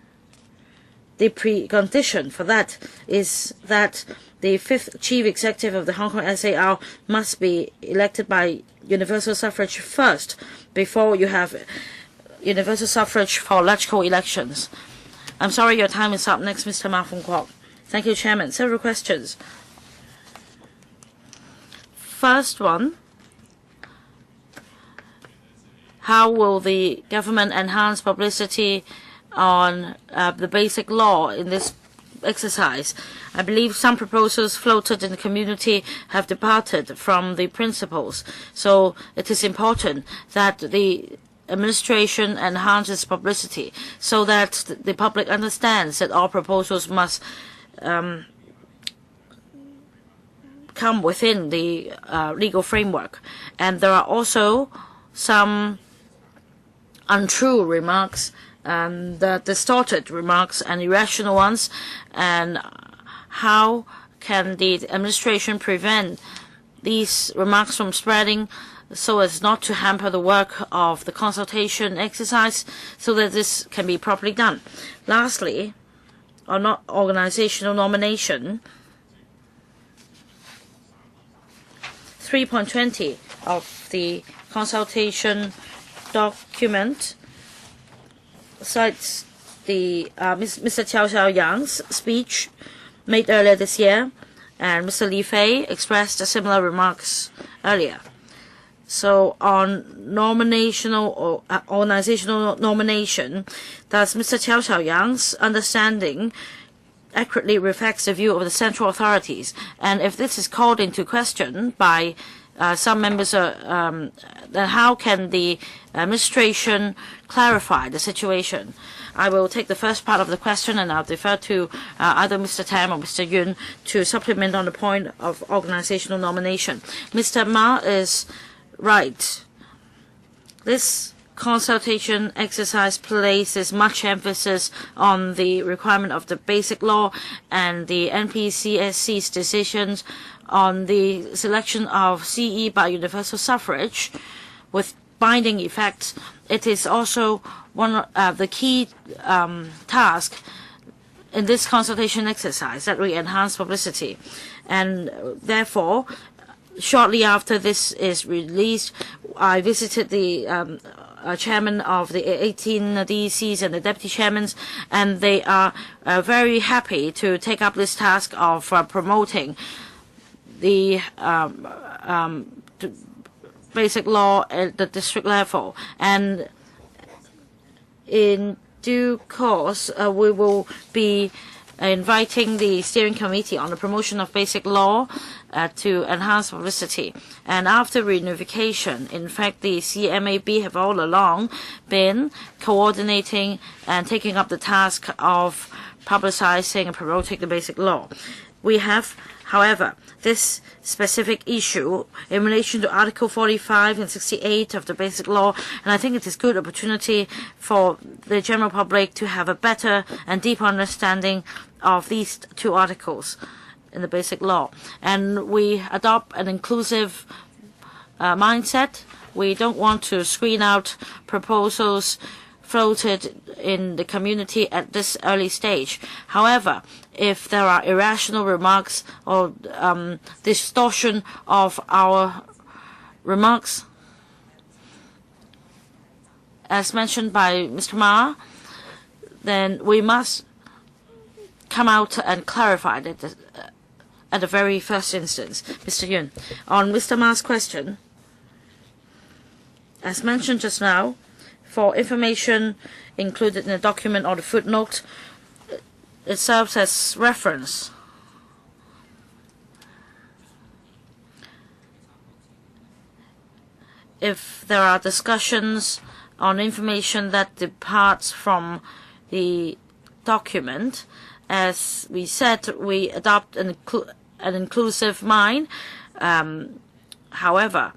The precondition for that is that the 5th Chief Executive of the Hong Kong SAR must be elected by universal suffrage first, before you have universal suffrage for LegCo elections. I'm sorry, your time is up. Next, Mr. Ma Fung Kwok. Thank you, Chairman. Several questions. First one, how will the government enhance publicity on the Basic Law in this exercise? I believe some proposals floated in the community have departed from the principles. So it is important that the administration enhances publicity so that the public understands that all proposals must come within the legal framework. And there are also some untrue remarks, the distorted remarks and irrational ones, and how can the administration prevent these remarks from spreading so as not to hamper the work of the consultation exercise, so that this can be properly done. Lastly, on organizational nomination, 3.20 of the consultation document cites the Mr. Qiao Xiaoyang's speech made earlier this year, and Mr. Li Fei expressed similar remarks earlier. So on nominational or organizational nomination, does Mr. Qiao Xiaoyang's understanding accurately reflects the view of the central authorities? And if this is called into question by some members, then how can the administration clarify the situation? I will take the first part of the question, and I'll defer to either Mr. Tam or Mr. Yun to supplement on the point of organizational nomination. Mr. Ma is right. This consultation exercise places much emphasis on the requirement of the Basic Law and the NPCSC's decisions on the selection of CE by universal suffrage with binding effects. It is also one of the key tasks in this consultation exercise that we enhance publicity. And therefore, shortly after this is released, I visited the chairman of the 18 DECs and the deputy chairmen, and they are very happy to take up this task of promoting the Basic Law at the district level. And in due course, we will be inviting the steering committee on the promotion of Basic Law to enhance publicity. And after reunification, in fact, the CMAB have all along been coordinating and taking up the task of publicizing and promoting the Basic Law. We have, however, this specific issue in relation to Article 45 and 68 of the Basic Law, and I think it is a good opportunity for the general public to have a better and deeper understanding of these two articles in the Basic Law. And we adopt an inclusive mindset We don't want to screen out proposals floated in the community at this early stage. However, if there are irrational remarks or distortion of our remarks, as mentioned by Mr. Ma, then we must come out and clarify that at the very first instance. Mr. Yun, on Mr. Ma's question, as mentioned just now, for information included in the document or the footnote, it serves as reference. If there are discussions on information that departs from the document, as we said, we adopt an inclusive mind. However,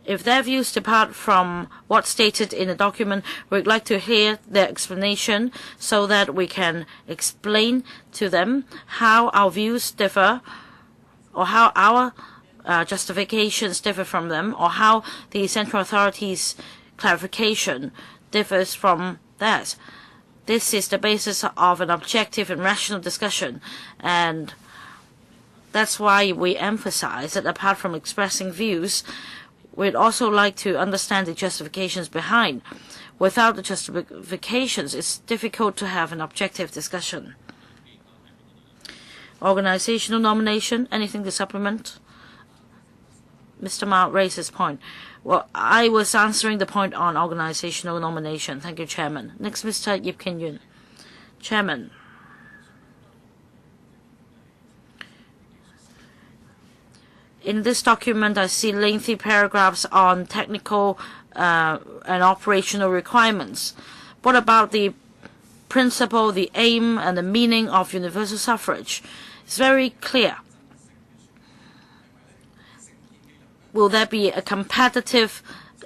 if their views depart from what's stated in the document, we'd like to hear their explanation so that we can explain to them how our views differ, or how our justifications differ from them, or how the central authorities' clarification differs from theirs. This is the basis of an objective and rational discussion, and that's why we emphasize that apart from expressing views, we'd also like to understand the justifications behind. Without the justifications, it's difficult to have an objective discussion. Organizational nomination, anything to supplement? Mr. Ma raised his point. Well, I was answering the point on organizational nomination. Thank you, Chairman. Next, Mr. Yip Kin Yun. Chairman. In this document, I see lengthy paragraphs on technical and operational requirements. What about the principle, the aim, and the meaning of universal suffrage? It's very clear. Will there be a competitive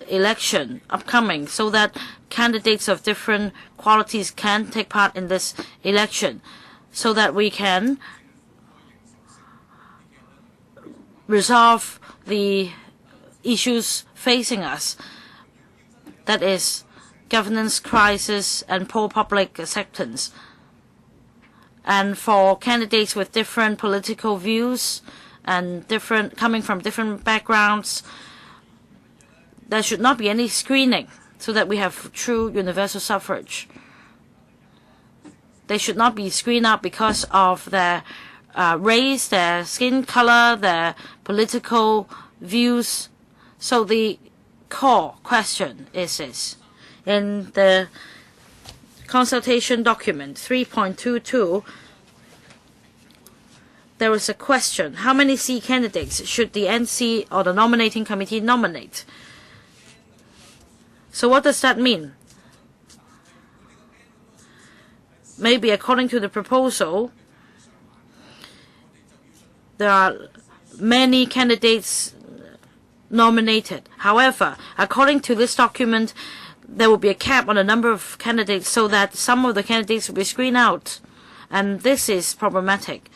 election upcoming so that candidates of different qualities can take part in this election, so that we can resolve the issues facing us, that is, governance crisis and poor public acceptance. And for candidates with different political views and coming from different backgrounds, there should not be any screening so that we have true universal suffrage. They should not be screened out because of their race, their skin color, their political views. So the core question is this. In the consultation document 3.22, there is a question: how many C candidates should the NC or the nominating committee nominate? So what does that mean? Maybe according to the proposal, there are many candidates nominated. However, according to this document, there will be a cap on the number of candidates so that some of the candidates will be screened out. And this is problematic.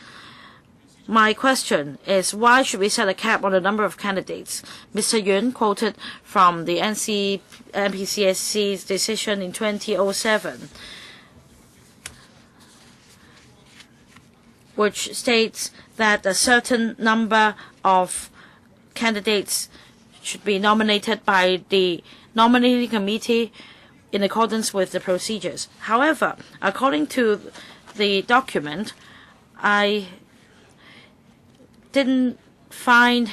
My question is, why should we set a cap on the number of candidates? Mr. Yun quoted from the NPCSC's decision in 2007, which states that a certain number of candidates should be nominated by the nominating committee in accordance with the procedures. However, according to the document, I didn't find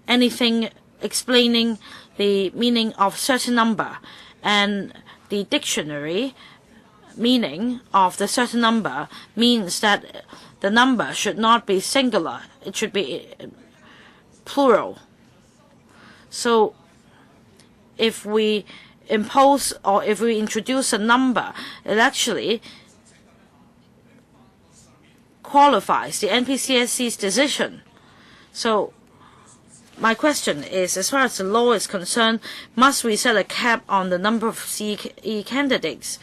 anything explaining the meaning of certain number, and the dictionary meaning of the certain number means that the number should not be singular, it should be plural. So if we impose or if we introduce a number, it actually qualifies the NPCSC's decision. So my question is, as far as the law is concerned, must we set a cap on the number of CE candidates?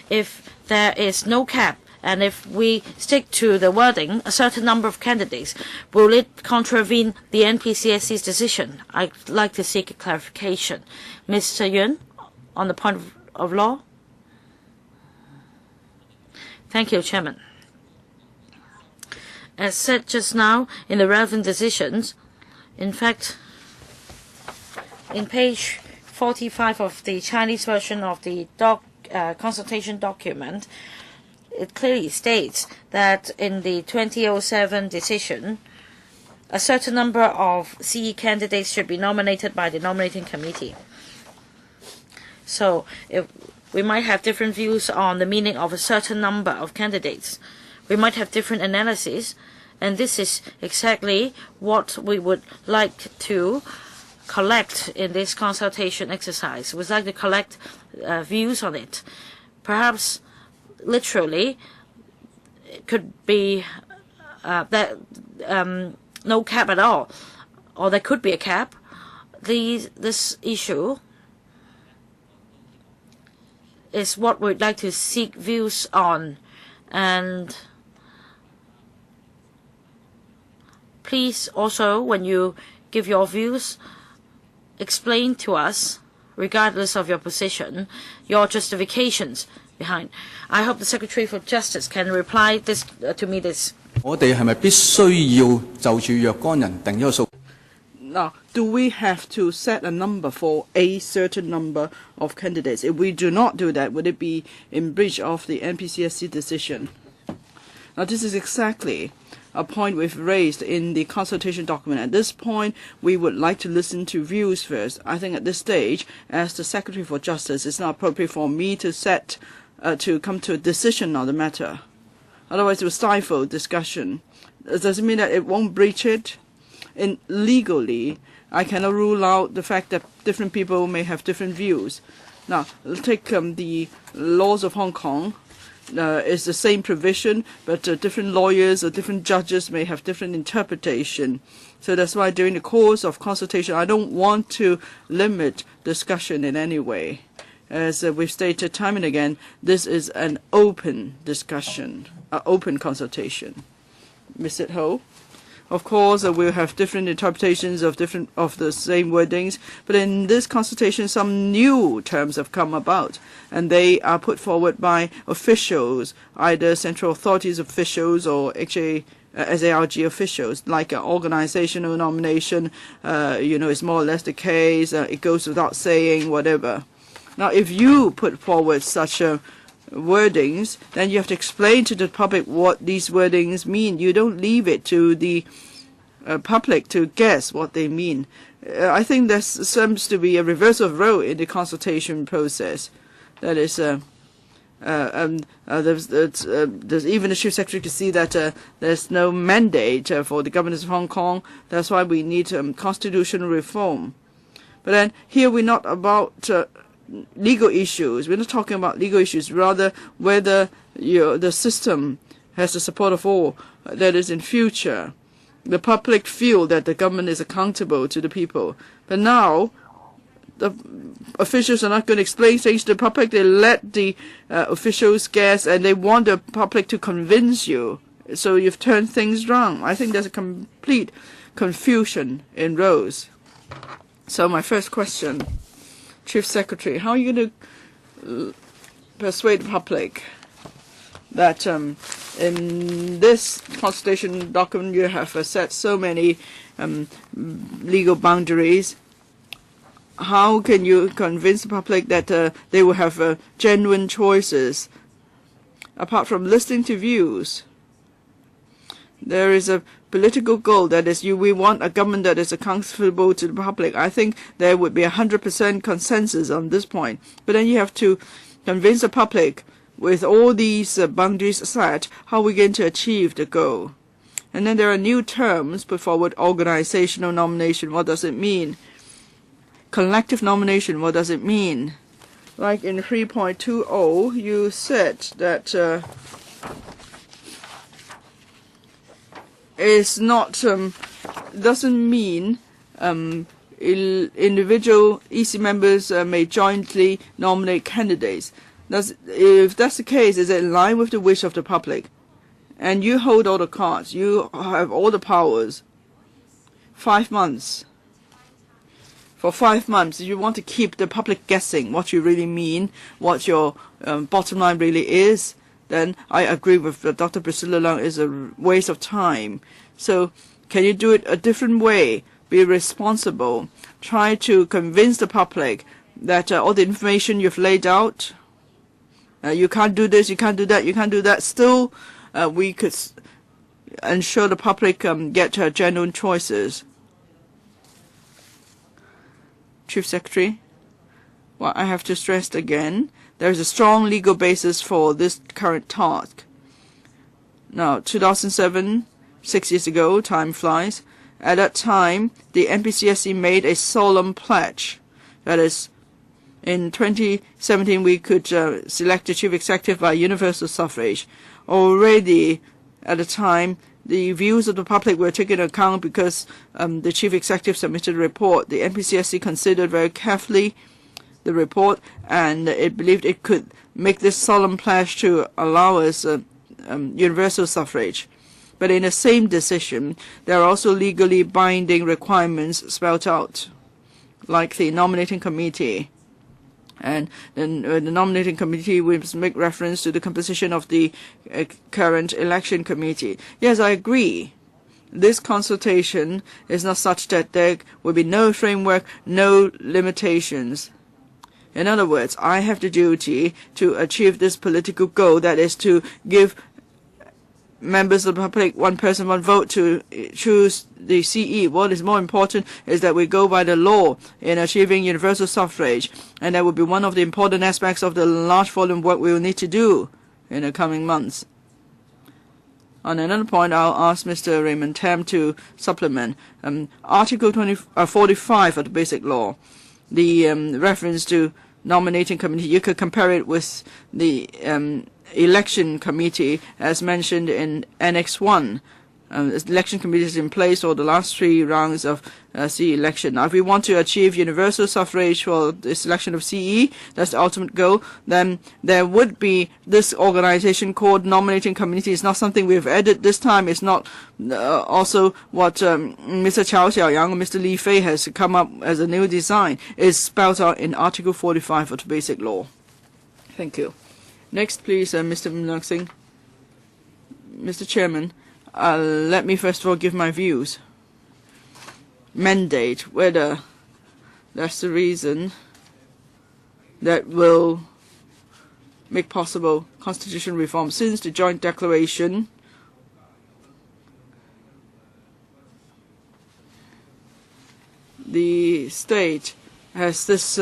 If there is no cap, And if we stick to the wording, a certain number of candidates, will it contravene the NPCSC's decision? I'd like to seek a clarification. Mr. Yuen, on the point of law. Thank you, Chairman. As said just now in the relevant decisions, in fact, in page 45 of the Chinese version of the consultation document, it clearly states that in the 2007 decision, a certain number of CE candidates should be nominated by the nominating committee. So if we might have different views on the meaning of a certain number of candidates. We might have different analyses, and this is exactly what we would like to collect in this consultation exercise. We'd like to collect views on it. Perhaps literally it could be that no cap at all, or there could be a cap. This issue is what we'd like to seek views on, and please also, when you give your views, explain to us, regardless of your position, your justifications behind. I hope the Secretary for Justice can reply this to me this. Now, do we have to set a number for a certain number of candidates? If we do not do that, would it be in breach of the NPCSC decision? Now, this is exactly a point we've raised in the consultation document. At this point, we would like to listen to views first. I think at this stage, as the Secretary for Justice, it's not appropriate for me to to come to a decision on the matter. Otherwise, it will stifle discussion. Does it mean that it won't breach it? Legally, I cannot rule out the fact that different people may have different views. Now, take the laws of Hong Kong. It's the same provision, but different lawyers or different judges may have different interpretation. So that's why during the course of consultation, I don't want to limit discussion in any way. As we've stated time and again, this is an open discussion, an open consultation. Mr. Ho? Of course, we'll have different interpretations of the same wordings, but in this consultation, some new terms have come about, and they are put forward by officials, either central authorities officials or SARG officials, like organizational nomination. It's more or less the case. It goes without saying, whatever. Now, if you put forward such wordings, then you have to explain to the public what these wordings mean. You don't leave it to the public to guess what they mean. I think there seems to be a reversal of role in the consultation process. That is, there's even the Chief Secretary to see that there's no mandate for the governors of Hong Kong. That's why we need constitutional reform. But then here we're not about legal issues. We're not talking about legal issues, rather whether the system has the support of all. That is, in future, the public feel that the government is accountable to the people. But now, the officials are not going to explain things to the public. They let the officials guess, and they want the public to convince you. So you've turned things wrong. I think there's a complete confusion in roles. So my first question, Chief Secretary, how are you going to persuade the public that in this consultation document you have set so many legal boundaries? How can you convince the public that they will have genuine choices? Apart from listening to views, there is a political goal, that is, we want a government that is accountable to the public. I think there would be 100% consensus on this point. But then you have to convince the public, with all these boundaries set, how we're going to achieve the goal. And then there are new terms put forward: organizational nomination. What does it mean? Collective nomination. What does it mean? Like in 3.20, you said that it's not doesn't mean individual EC members may jointly nominate candidates. If that's the case, is it in line with the wish of the public? And you hold all the cards. You have all the powers. 5 months. For 5 months, you want to keep the public guessing what you really mean, what your bottom line really is, then I agree with Dr. Priscilla Leung. It's a waste of time. So can you do it a different way? Be responsible. Try to convince the public that all the information you've laid out, you can't do this, you can't do that, you can't do that. Still, we could ensure the public get genuine choices. Chief Secretary, well, I have to stress again, there is a strong legal basis for this current task. Now, 2007, 6 years ago, time flies. At that time, the NPCSC made a solemn pledge. That is, in 2017, we could select the chief executive by universal suffrage. Already, at the time, the views of the public were taken into account because the chief executive submitted a report. The NPCSC considered very carefully the report, and it believed it could make this solemn pledge to allow us universal suffrage. But in the same decision, there are also legally binding requirements spelled out, like the nominating committee. And then the nominating committee will make reference to the composition of the current election committee. Yes, I agree. This consultation is not such that there will be no framework, no limitations. In other words, I have the duty to achieve this political goal, that is to give members of the public one person, one vote to choose the CE. What is more important is that we go by the law in achieving universal suffrage, and that will be one of the important aspects of the large volume work we will need to do in the coming months. On another point, I'll ask Mr. Raymond Tam to supplement. Article 45 of the Basic Law, the reference to nominating committee, you could compare it with the election committee as mentioned in Annex 1. The election committee is in place for the last 3 rounds of CE election. Now, if we want to achieve universal suffrage for the selection of CE, that's the ultimate goal, then there would be this organization called nominating committee. It's not something we've added this time. It's not also what Mr. Chao Xiaoyang and Mr. Li Fei has come up as a new design. It's spelled out in Article 45 of the Basic Law. Thank you. Next, please, Mr. Mnuchin Singh. Mr. Chairman, let me first of all give my views. Mandate, whether that's the reason that will make possible constitutional reform. Since the joint declaration, the state has this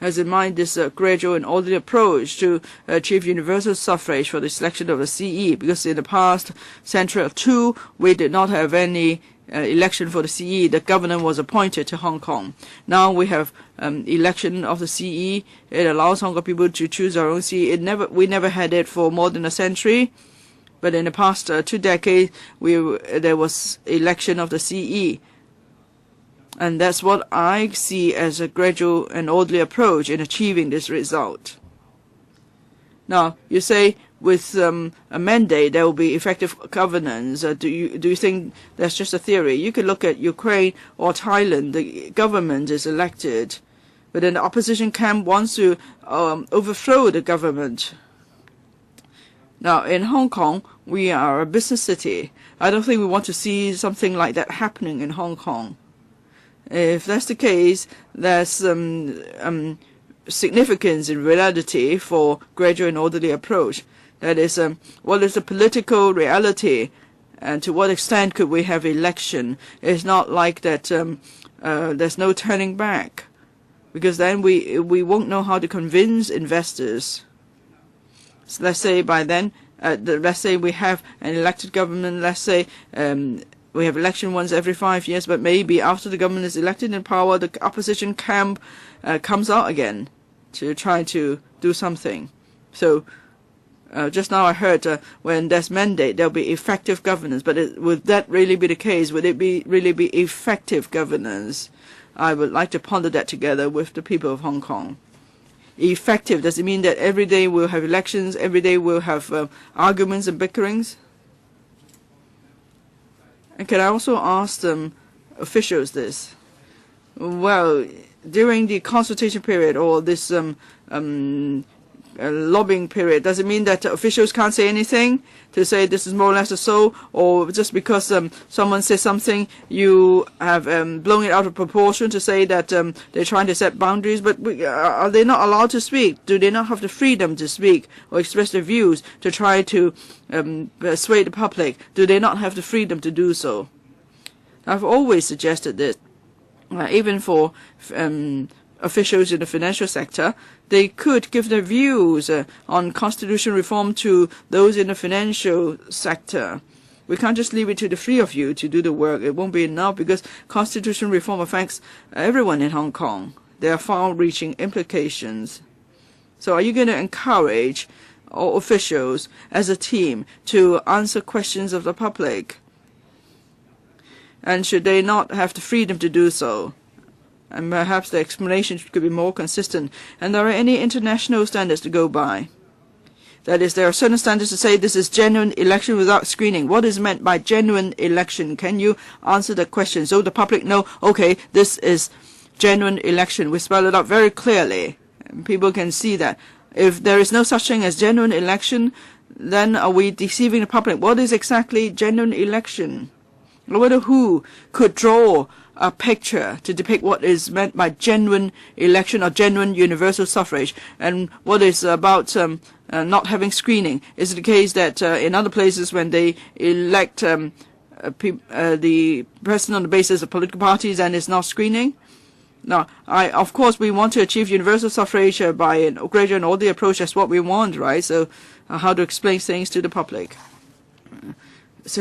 has in mind this gradual and orderly approach to achieve universal suffrage for the selection of a CE, because in the past century or two, we did not have any election for the CE. The governor was appointed to Hong Kong. Now we have election of the CE. It allows Hong Kong people to choose their own CE. We never had it for more than a century, but in the past 2 decades, there was election of the CE. And that's what I see as a gradual and orderly approach in achieving this result. Now, you say with a mandate there will be effective governance. Do you think that's just a theory? You could look at Ukraine or Thailand. The government is elected, but then the opposition camp wants to overthrow the government. Now, in Hong Kong, we are a business city. I don't think we want to see something like that happening in Hong Kong. If that's the case, there's significance in reality for gradual and orderly approach. That is, what is the political reality, and to what extent could we have election? It's not like that. There's no turning back, because then we won't know how to convince investors. So let's say by then, let's say we have an elected government. Let's say we have election once every 5 years, but maybe after the government is elected in power, the opposition camp comes out again to try to do something. So just now I heard when there's mandate, there'll be effective governance. But would that really be the case? Would it really be effective governance? I would like to ponder that together with the people of Hong Kong. effective? Does it mean that every day we'll have elections, every day we'll have arguments and bickerings? And can I also ask officials this? Well, during the consultation period or this lobbying period, does it mean that officials can't say anything to say this is more or less so, or just because someone says something you have blown it out of proportion to say that they're trying to set boundaries? But are they not allowed to speak? Do they not have the freedom to speak or express their views to try to persuade the public? Do they not have the freedom to do so? I've always suggested this, even for officials in the financial sector, they could give their views on constitution reform to those in the financial sector. We can't just leave it to the three of you to do the work. It won't be enough because constitution reform affects everyone in Hong Kong. There are far-reaching implications. So are you going to encourage all officials as a team to answer questions of the public? And should they not have the freedom to do so? And perhaps the explanation could be more consistent. And there are any international standards to go by. That is, there are certain standards to say this is genuine election without screening. What is meant by genuine election? Can you answer the question so the public know, okay, this is genuine election. We spell it out very clearly. And people can see that. If there is no such thing as genuine election, then are we deceiving the public? What is exactly genuine election? I wonder who could draw a picture to depict what is meant by genuine election or genuine universal suffrage, and what is about not having screening. Is it the case that in other places when they elect the president on the basis of political parties and it's not screening? Now, of course, we want to achieve universal suffrage by a gradual and orderly approach. That's what we want, right? So how to explain things to the public?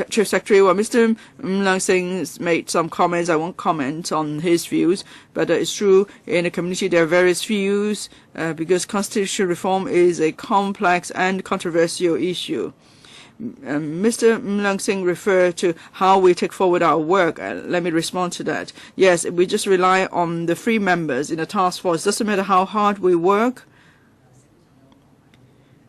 Chief Secretary, well, Mr. Leung Sing made some comments. I won't comment on his views, but it's true in the community there are various views because constitutional reform is a complex and controversial issue. Mr. Leung Sing referred to how we take forward our work. Let me respond to that. Yes, we just rely on the 3 members in the task force. Doesn't matter how hard we work,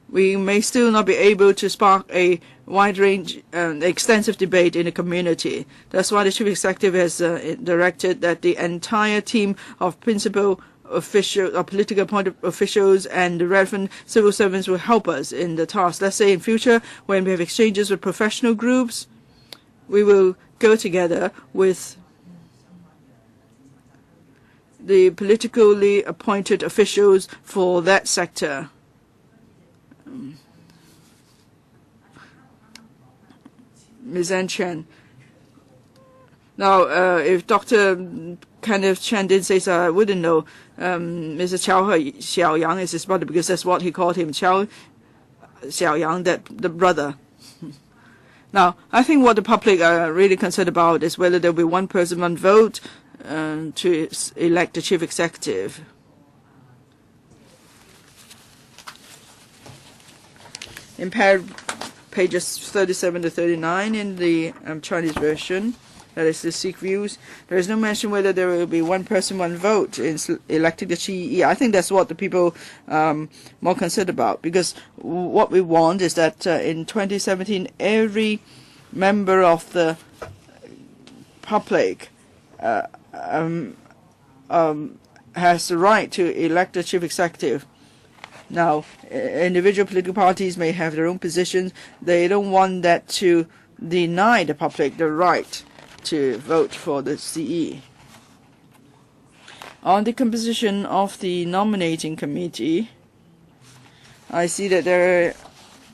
we may still not be able to spark a wide range, extensive debate in the community. That's why the Chief Executive has directed that the entire team of principal officials or political appointed officials and the relevant civil servants will help us in the task. Let's say in future, when we have exchanges with professional groups, we will go together with the politically appointed officials for that sector. Ms. Ann Chen. Now, if Dr. Kenneth Chen did say so, I wouldn't know. Mr. Xiaoyang is his brother because that's what he called him, Xiaoyang, that the brother. Now, I think what the public are really concerned about is whether there will be one person, one vote to elect the chief executive. In pages 37 to 39 in the Chinese version, that is the Sikh views, there is no mention whether there will be one person, one vote in electing the CEE. I think that's what the people more concerned about, because what we want is that in 2017 every member of the public has the right to elect the chief executive. Now, individual political parties may have their own positions. They don't want that to deny the public the right to vote for the CE. On the composition of the nominating committee, I see that there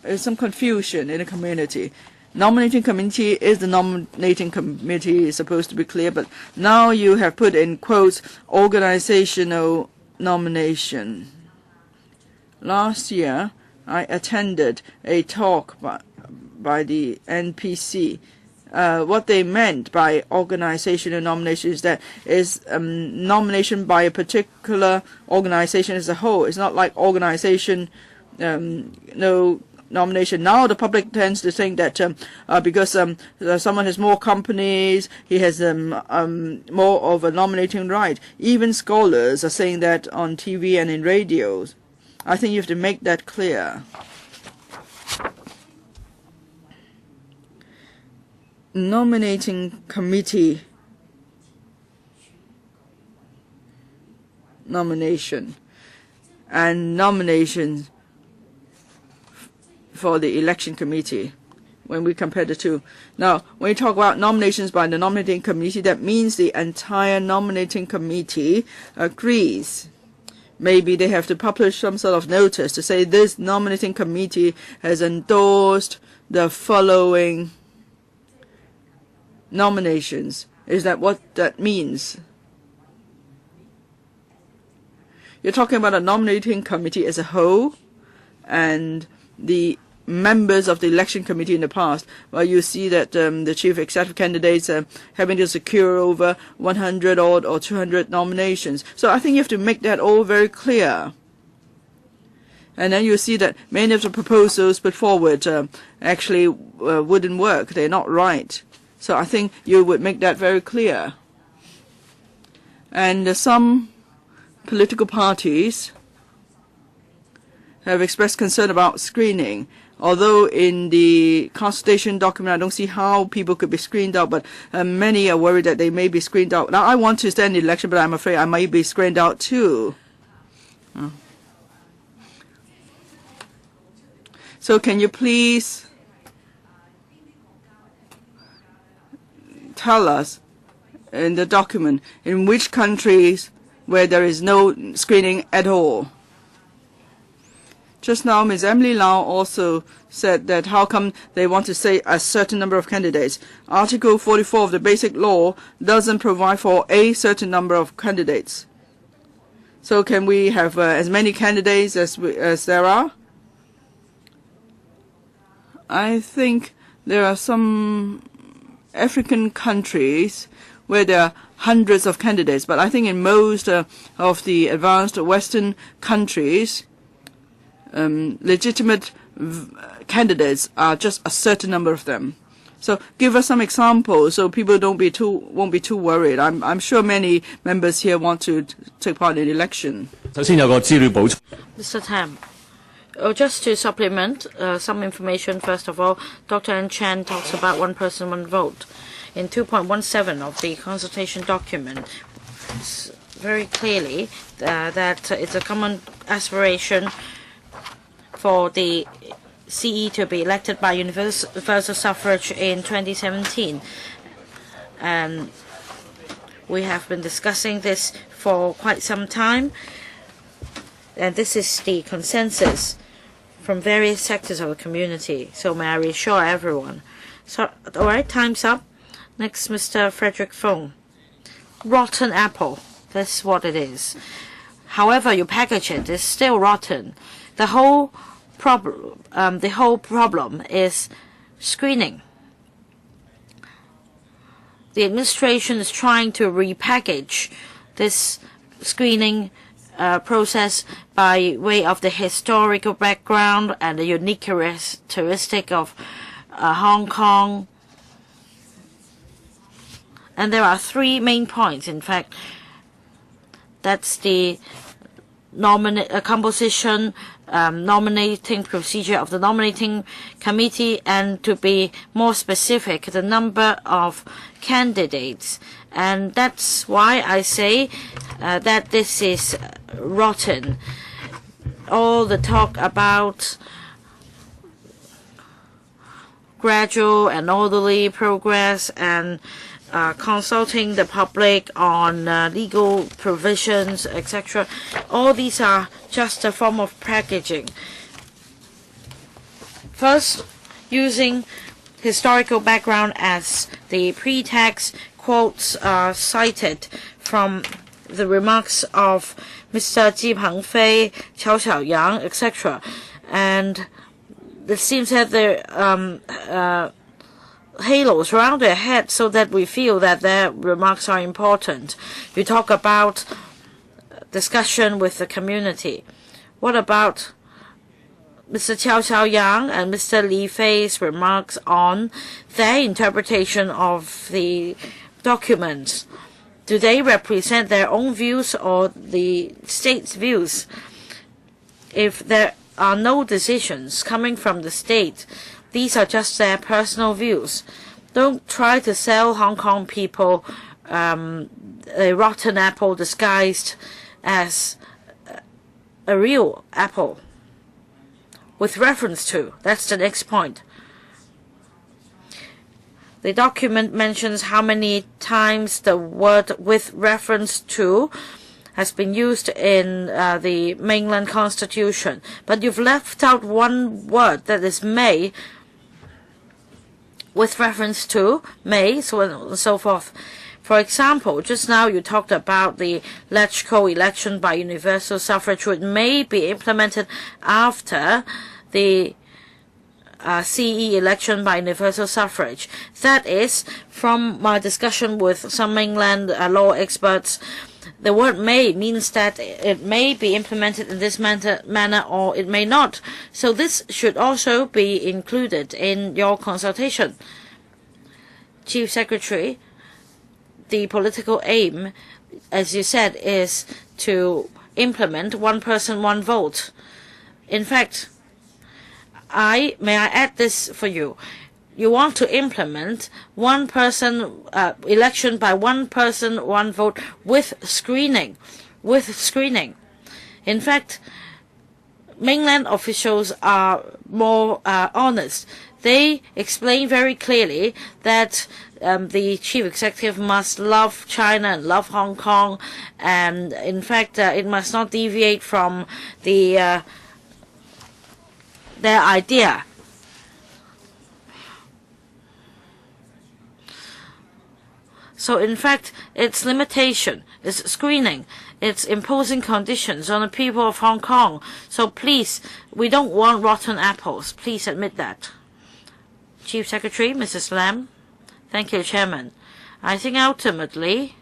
is some confusion in the community. Nominating committee is the nominating committee, is supposed to be clear, but now you have put in quotes organizational nomination. Last year, I attended a talk by the NPC. What they meant by organizational nomination is that is nomination by a particular organization as a whole. It's not like organization, no nomination. Now the public tends to think that because someone has more companies, he has more of a nominating right. Even scholars are saying that on TV and in radios. I think you have to make that clear. Nominating committee nomination and nominations for the election committee when we compare the two. Now, when you talk about nominations by the nominating committee, that means the entire nominating committee agrees. Maybe they have to publish some sort of notice to say this nominating committee has endorsed the following nominations. Is that what that means? You're talking about a nominating committee as a whole and the members of the election committee in the past. Well, you see that the chief executive candidates having to secure over 100 or 200 nominations. So I think you have to make that all very clear. And then you see that many of the proposals put forward actually wouldn't work. They're not right. So I think you would make that very clear. And some political parties have expressed concern about screening. Although in the consultation document, I don't see how people could be screened out, but many are worried that they may be screened out. Now, I want to stand in the election, but I'm afraid I might be screened out too. So can you please tell us in the document in which countries where there is no screening at all? Just now, Ms. Emily Lau also said that how come they want to say a certain number of candidates. Article 44 of the Basic Law doesn't provide for a certain number of candidates. So can we have as many candidates as there are? I think there are some African countries where there are hundreds of candidates, but I think in most of the advanced Western countries, legitimate candidates are just a certain number of them. So give us some examples so people won't be too worried. I'm sure many members here want to take part in the election. Mr. Tam, just to supplement some information, first of all, Dr. N. Chan talks about one person, one vote. In 2.17 of the consultation document, it's very clearly that it's a common aspiration for the CE to be elected by universal suffrage in 2017. And we have been discussing this for quite some time. And this is the consensus from various sectors of the community. So may I reassure everyone. So, all right, time's up. Next, Mr. Frederick Fung. Rotten apple. That's what it is. However you package it, it's still rotten. The whole problem is screening. The administration is trying to repackage this screening process by way of the historical background and the unique characteristic of Hong Kong. And there are three main points, in fact. That's the composition, nominating procedure of the nominating committee, and to be more specific, the number of candidates. And that's why I say that this is rotten. All the talk about gradual and orderly progress and consulting the public on legal provisions, etc. All these are just a form of packaging. First, using historical background as the pretext, quotes are cited from the remarks of Mr. Ji Pengfei, Qiao Xiaoyang, etc. And it seems that the halos around their head so that we feel that their remarks are important. You talk about discussion with the community. What about Mr. Qiao Xiaoyang and Mr. Li Fei's remarks on their interpretation of the documents? Do they represent their own views or the state's views? if there are no decisions coming from the state, these are just their personal views. Don't try to sell Hong Kong people a rotten apple disguised as a real apple. With reference to, that's the next point. The document mentions how many times the word with reference to has been used in the mainland constitution, but you've left out one word, that is may, with reference to, may, so on and so forth. For example, just now you talked about the LegCo election by universal suffrage, which may be implemented after the CE election by universal suffrage. That is, from my discussion with some mainland law experts, the word may means that it may be implemented in this manner or it may not. So this should also be included in your consultation. Chief Secretary, the political aim, as you said, is to implement one person, one vote. In fact, may I add this for you? You want to implement one person, election by one person, one vote with screening. In fact, mainland officials are more honest. They explain very clearly that the chief executive must love China and love Hong Kong, and in fact, it must not deviate from their idea. So in fact, its limitation is screening. It's imposing conditions on the people of Hong Kong. So please, we don't want rotten apples. Please admit that. Chief Secretary, Mrs. Lam. Thank you, Chairman. I think ultimately,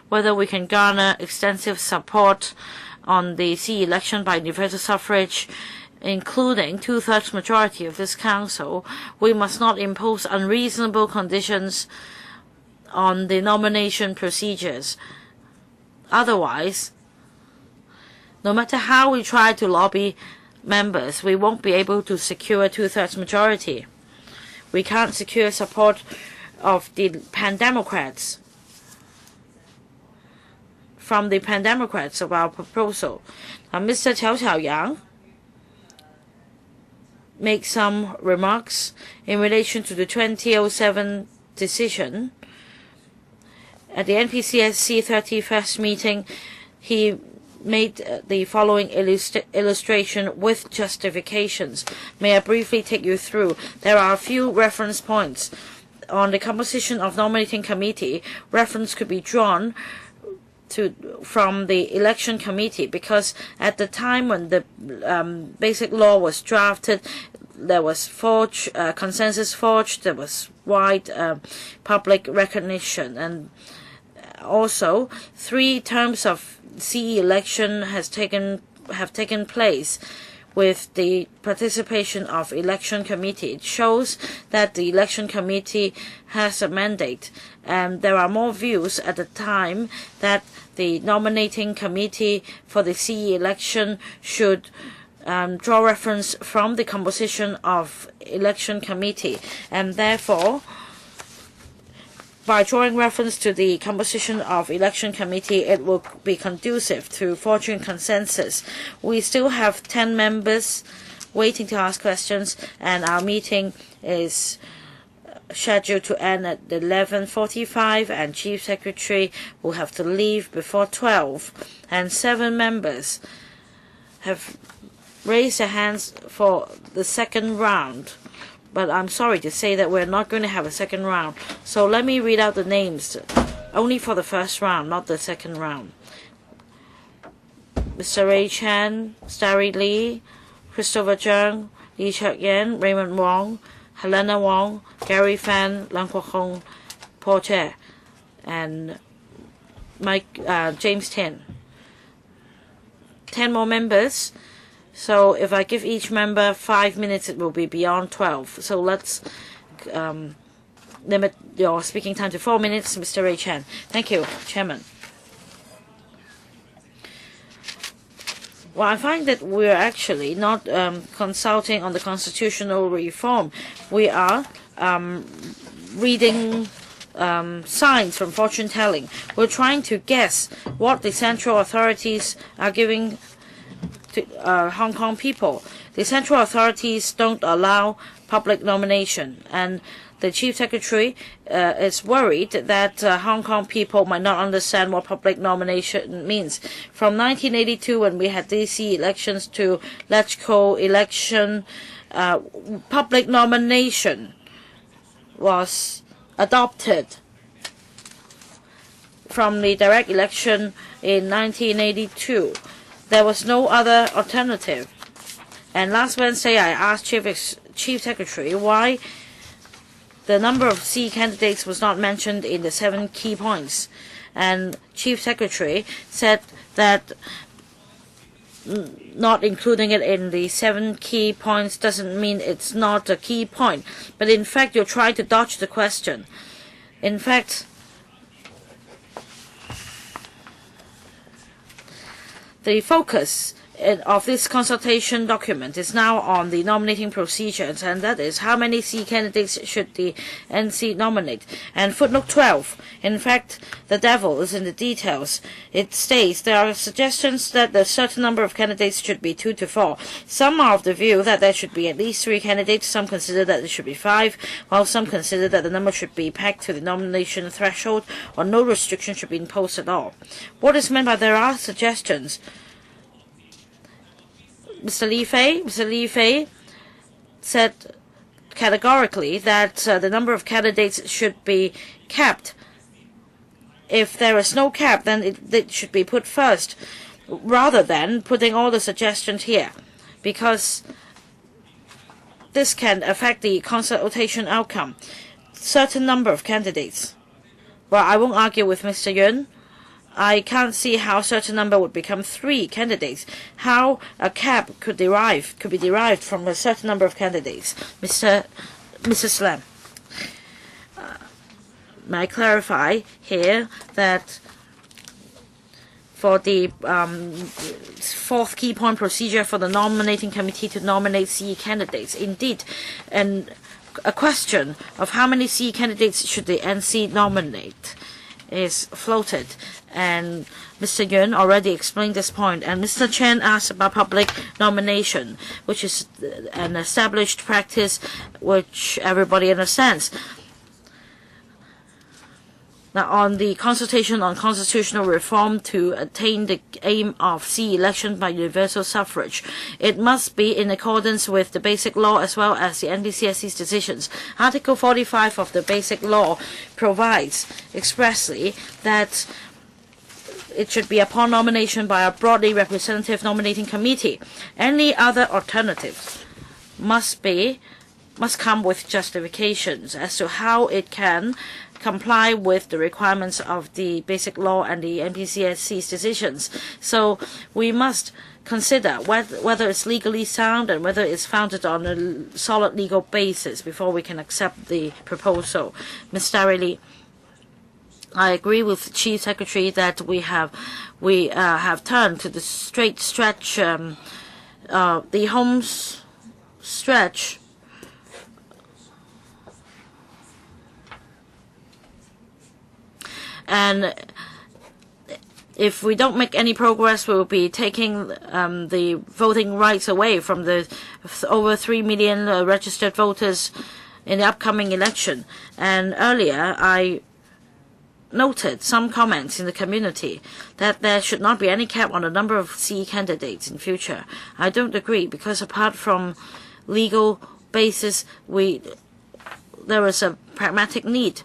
whether we can garner extensive support on the CE election by universal suffrage, including two-thirds majority of this council, we must not impose unreasonable conditions on the nomination procedures. Otherwise, no matter how we try to lobby members, we won't be able to secure a two-thirds majority. We can't secure support of the Pan-Democrats from the Pan-Democrats of our proposal. Now, Mr. Qiao Qiaoyang make some remarks in relation to the 2007 decision. At the NPCSC 31st meeting, he made the following illustration with justifications. May I briefly take you through? There are a few reference points. On the composition of nominating committee, reference could be drawn from the election committee, because at the time when the basic law was drafted, there was consensus forged, there was wide public recognition, and also 3 terms of CE election have taken place with the participation of election committee. It shows that the election committee has a mandate, and there are more views at the time that the nominating committee for the CE election should draw reference from the composition of election committee, and therefore, by drawing reference to the composition of election committee, it will be conducive to forging consensus. We still have 10 members waiting to ask questions, and our meeting is scheduled to end at 11:45, and Chief Secretary will have to leave before 12. And 7 members have raised their hands for the second round. But I'm sorry to say that we're not going to have a second round. So let me read out the names. Only for the first round, not the second round. Mr. Ray Chan, Starry Lee, Christopher Zhang, Lee Chek-yen, Raymond Wong, Helena Wong, Gary Fan, Lang Kwok-hong, Paul Che, and James Tin. 10 more members. So if I give each member 5 minutes, it will be beyond 12. So let's limit your speaking time to 4 minutes, Mr. Ray Chan. Thank you, Chairman. Well, I find that we're actually not consulting on the constitutional reform. We are reading signs from fortune telling. We're trying to guess what the central authorities are giving to Hong Kong people. The central authorities don't allow public nomination, and the Chief Secretary is worried that Hong Kong people might not understand what public nomination means. From 1982, when we had DC elections, to LegCo election, public nomination was adopted from the direct election in 1982. There was no other alternative. And last Wednesday, I asked Chief Secretary why the number of C candidates was not mentioned in the 7 key points. And Chief Secretary said that not including it in the 7 key points doesn't mean it's not a key point. But in fact, you're trying to dodge the question. In fact, the focus of this consultation document is now on the nominating procedures, and that is how many C candidates should the NC nominate. And footnote 12, in fact, the devil is in the details. It states there are suggestions that a certain number of candidates should be 2 to 4. Some are of the view that there should be at least 3 candidates. Some consider that there should be 5, while some consider that the number should be pegged to the nomination threshold, or no restriction should be imposed at all. What is meant by there are suggestions? Mr. Li Fei said categorically that the number of candidates should be capped. If there is no cap, then it should be put first, rather than putting all the suggestions here, because this can affect the consultation outcome. Certain number of candidates. Well, I won't argue with Mr. Yun. I can't see how a certain number would become 3 candidates. How a cap could be derived from a certain number of candidates. Mrs. Lam, may I clarify here that for the 4th key point procedure for the nominating committee to nominate C candidates, indeed, and a question of how many C candidates should the NC nominate is floated, and Mr. Yun already explained this point. And Mr. Chen asked about public nomination, which is an established practice which everybody understands. Now, on the consultation on constitutional reform to attain the aim of C election by universal suffrage, it must be in accordance with the Basic Law as well as the NDCSC's decisions. Article 45 of the Basic Law provides expressly that it should be upon nomination by a broadly representative nominating committee. Any other alternatives must come with justifications as to how it can comply with the requirements of the Basic Law and the NPCSC's decisions. So we must consider whether it's legally sound and whether it's founded on a solid legal basis before we can accept the proposal. Ms. Starely, I agree with Chief Secretary that we have turned to the straight stretch, the home stretch. And if we don't make any progress, we will be taking the voting rights away from the over 3 million registered voters in the upcoming election. And earlier, I noted some comments in the community that there should not be any cap on the number of C candidates in future. I don't agree, because apart from legal basis, there is a pragmatic need.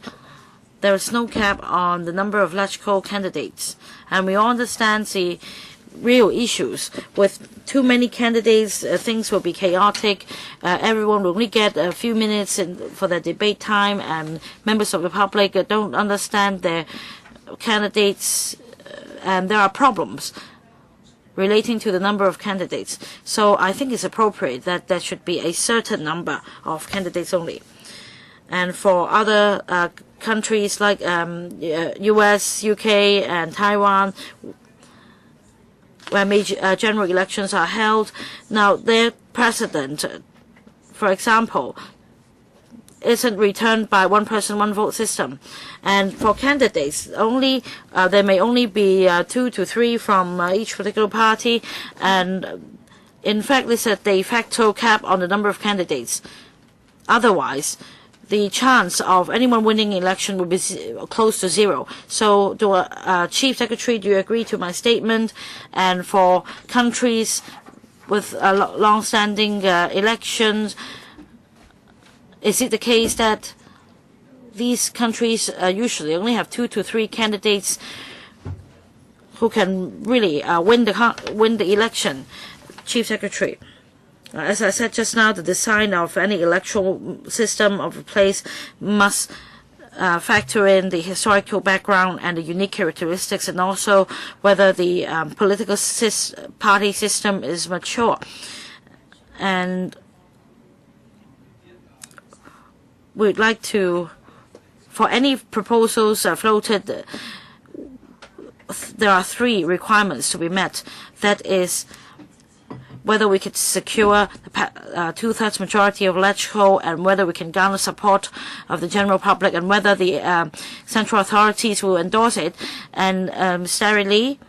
There is no cap on the number of LegCo candidates, and we all understand the real issues. With too many candidates, things will be chaotic. Everyone will only get a few minutes for their debate time, and members of the public don't understand their candidates, and there are problems relating to the number of candidates. So I think it's appropriate that there should be a certain number of candidates only. And for other countries like US, UK, and Taiwan, where major general elections are held. Now, their precedent, for example, isn't returned by one person, one vote system. And for candidates, there may only be 2 to 3 from each particular party. And in fact, there's a de facto cap on the number of candidates. Otherwise, the chance of anyone winning an election would be close to 0. So, Chief Secretary, do you agree to my statement? And for countries with long-standing elections, is it the case that these countries usually only have 2 to 3 candidates who can really win the election? Chief Secretary. As I said just now, the design of any electoral system of a place must factor in the historical background and the unique characteristics, and also whether the political party system is mature. And we'd like to, for any proposals floated, there are 3 requirements to be met. That is, whether we could secure the 2/3 majority of electoral, and whether we can garner support of the general public, and whether the central authorities will endorse it. And Mr. Lee,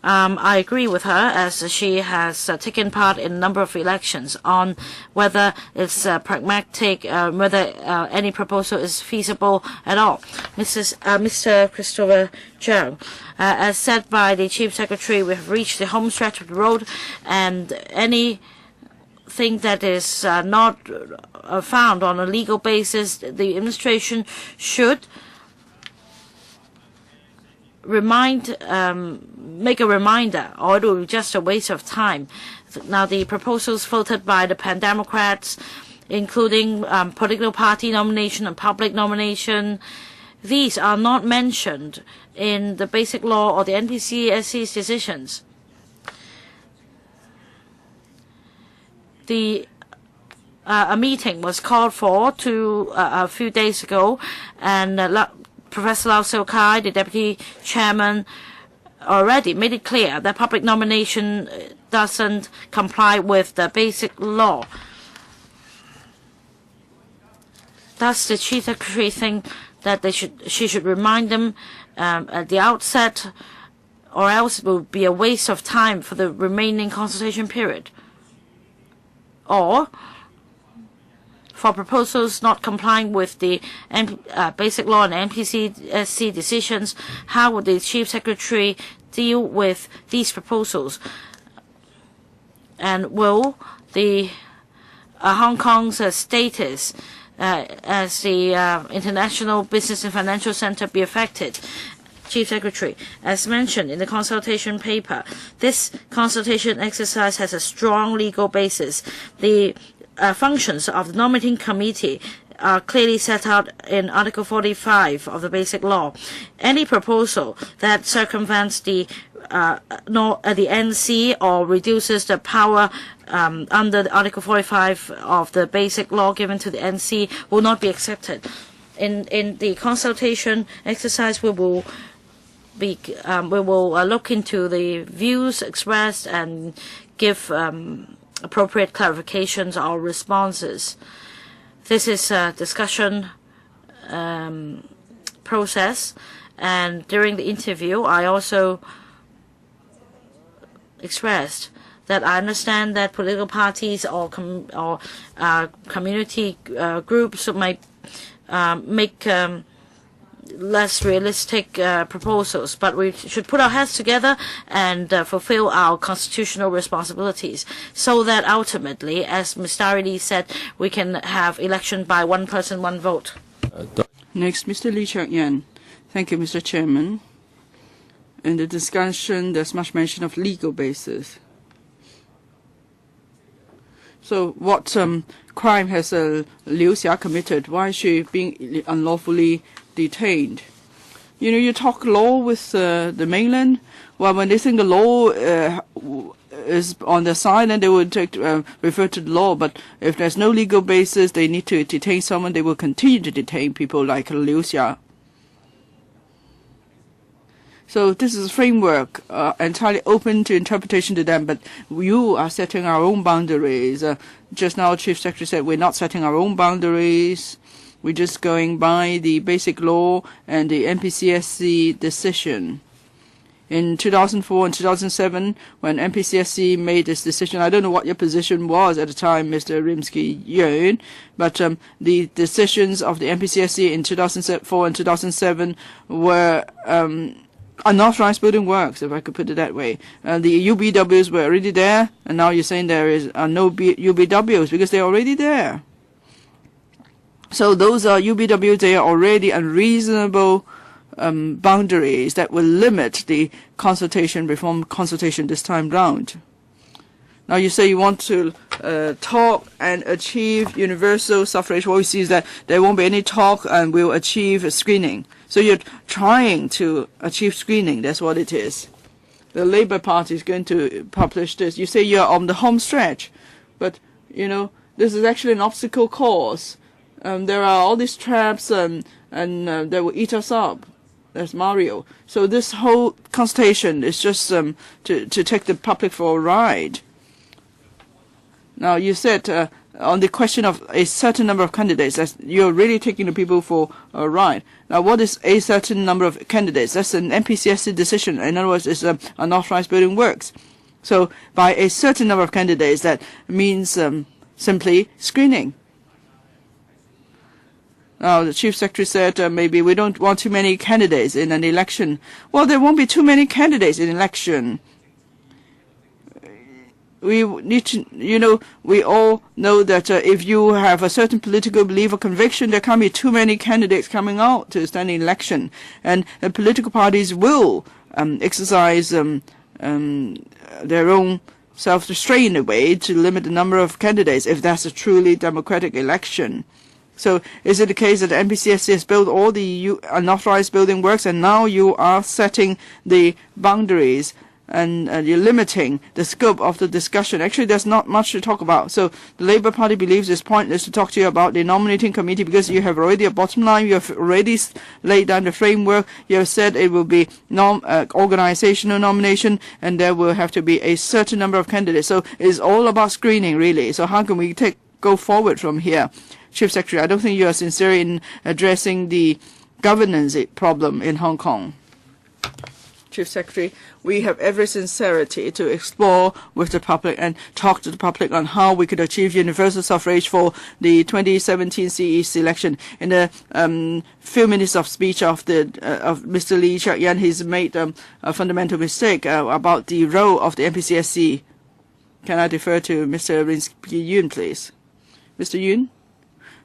I agree with her, as she has taken part in a number of elections, on whether it's pragmatic, whether any proposal is feasible at all. Mr. Christopher Chung, as said by the Chief Secretary, we have reached the home stretch of the road, and anything that is not found on a legal basis, the administration should make a reminder, or it will be just a waste of time. Now, the proposals floated by the Pan Democrats, including political party nomination and public nomination, these are not mentioned in the Basic Law or the NPCSC's decisions. A meeting was called for a few days ago, and Professor Lau Siu-kai, the Deputy Chairman, already made it clear that public nomination doesn't comply with the Basic Law. Does the Chief Secretary think that she should remind them at the outset, or else it will be a waste of time for the remaining consultation period? Or, for proposals not complying with the Basic Law and NPCSC decisions, how would the Chief Secretary deal with these proposals? And will the Hong Kong's status as the international business and financial center be affected? Chief Secretary, as mentioned in the consultation paper, this consultation exercise has a strong legal basis. The functions of the nominating committee are clearly set out in Article 45 of the Basic Law. Any proposal that circumvents the NC or reduces the power under the Article 45 of the Basic Law given to the NC will not be accepted. In the consultation exercise, we will look into the views expressed and give appropriate clarifications or responses. This is a discussion process, and during the interview, I also expressed that I understand that political parties or community groups might make less realistic proposals, but we should put our heads together and fulfill our constitutional responsibilities, so that ultimately, as Mr. Lee said, we can have election by one person, one vote. Next, Mr. Lee Chak-yan. Thank you, Mr. Chairman. In the discussion, there's much mention of legal basis. So what crime has Liu Xia committed? Why is she being unlawfully detained? You talk law with the mainland. Well, when they think the law is on their side, then they will refer to the law. But if there's no legal basis, they need to detain someone, they will continue to detain people like Liu Xia. So this is a framework entirely open to interpretation to them, but you are setting our own boundaries. Just now, Chief Secretary said we're not setting our own boundaries. We're just going by the basic law and the NPCSC decision. In 2004 and 2007, when NPCSC made this decision, I don't know what your position was at the time, Mr. Rimsky-Yuen, but the decisions of the NPCSC in 2004 and 2007 were unauthorized building works, if I could put it that way. The UBWs were already there, and now you're saying there is no UBWs because they're already there. So those are UBWs, they are already unreasonable boundaries that will limit the reform consultation this time round. Now you say you want to talk and achieve universal suffrage. What we see is that there won't be any talk and we'll achieve screening. So you're trying to achieve screening. That's what it is. The Labour Party is going to publish this. You say you're on the home stretch, but this is actually an obstacle course. There are all these traps and they will eat us up. That's Mario. So this whole consultation is just to take the public for a ride. Now you said on the question of a certain number of candidates, that you're really taking the people for a ride. Now what is a certain number of candidates? That's an NPCSC decision. In other words, it's unauthorized building works. So by a certain number of candidates, that means simply screening. Now, the Chief Secretary said maybe we don't want too many candidates in an election. Well, there won't be too many candidates in an election. We need to, we all know that if you have a certain political belief or conviction, there can't be too many candidates coming out to stand in election. And political parties will exercise their own self-restraint in a way to limit the number of candidates if that's a truly democratic election. So is it the case that the NPCSC has built all the unauthorized building works and now you are setting the boundaries and you're limiting the scope of the discussion? Actually, there's not much to talk about. So the Labour Party believes it's pointless to talk to you about the nominating committee because you have already a bottom line. You have already laid down the framework. You have said it will be organizational nomination and there will have to be a certain number of candidates. So it's all about screening, really. So how can we go forward from here? Chief Secretary, I don't think you are sincere in addressing the governance problem in Hong Kong. Chief Secretary, we have every sincerity to explore with the public and talk to the public on how we could achieve universal suffrage for the 2017 CE election. In the few minutes of speech of Mr. Lee Cheuk-yan, he's made a fundamental mistake about the role of the NPCSC. Can I defer to Mr. Rimsky-Yuen, please? Mr. Yuen?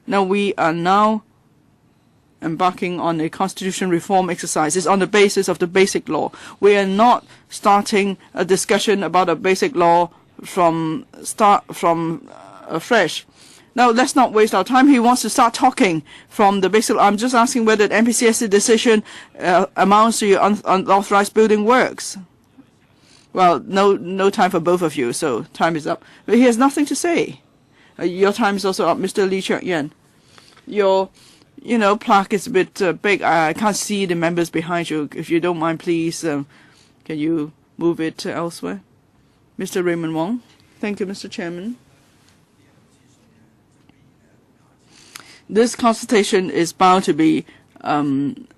Now we are now embarking on a constitution reform exercise. It's on the basis of the basic law. We are not starting a discussion about a basic law from fresh. Now let's not waste our time. He wants to start talking from the basic law. I'm just asking whether the NPCSC decision amounts to unauthorized building works. Well, no time for both of you, so time is up. But he has nothing to say. Your time is also up, Mr. Lee Cheuk-yan. Your, plaque is a bit big. I can't see the members behind you. If you don't mind, please, can you move it elsewhere? Mr. Raymond Wong. Thank you, Mr. Chairman. This consultation is bound to be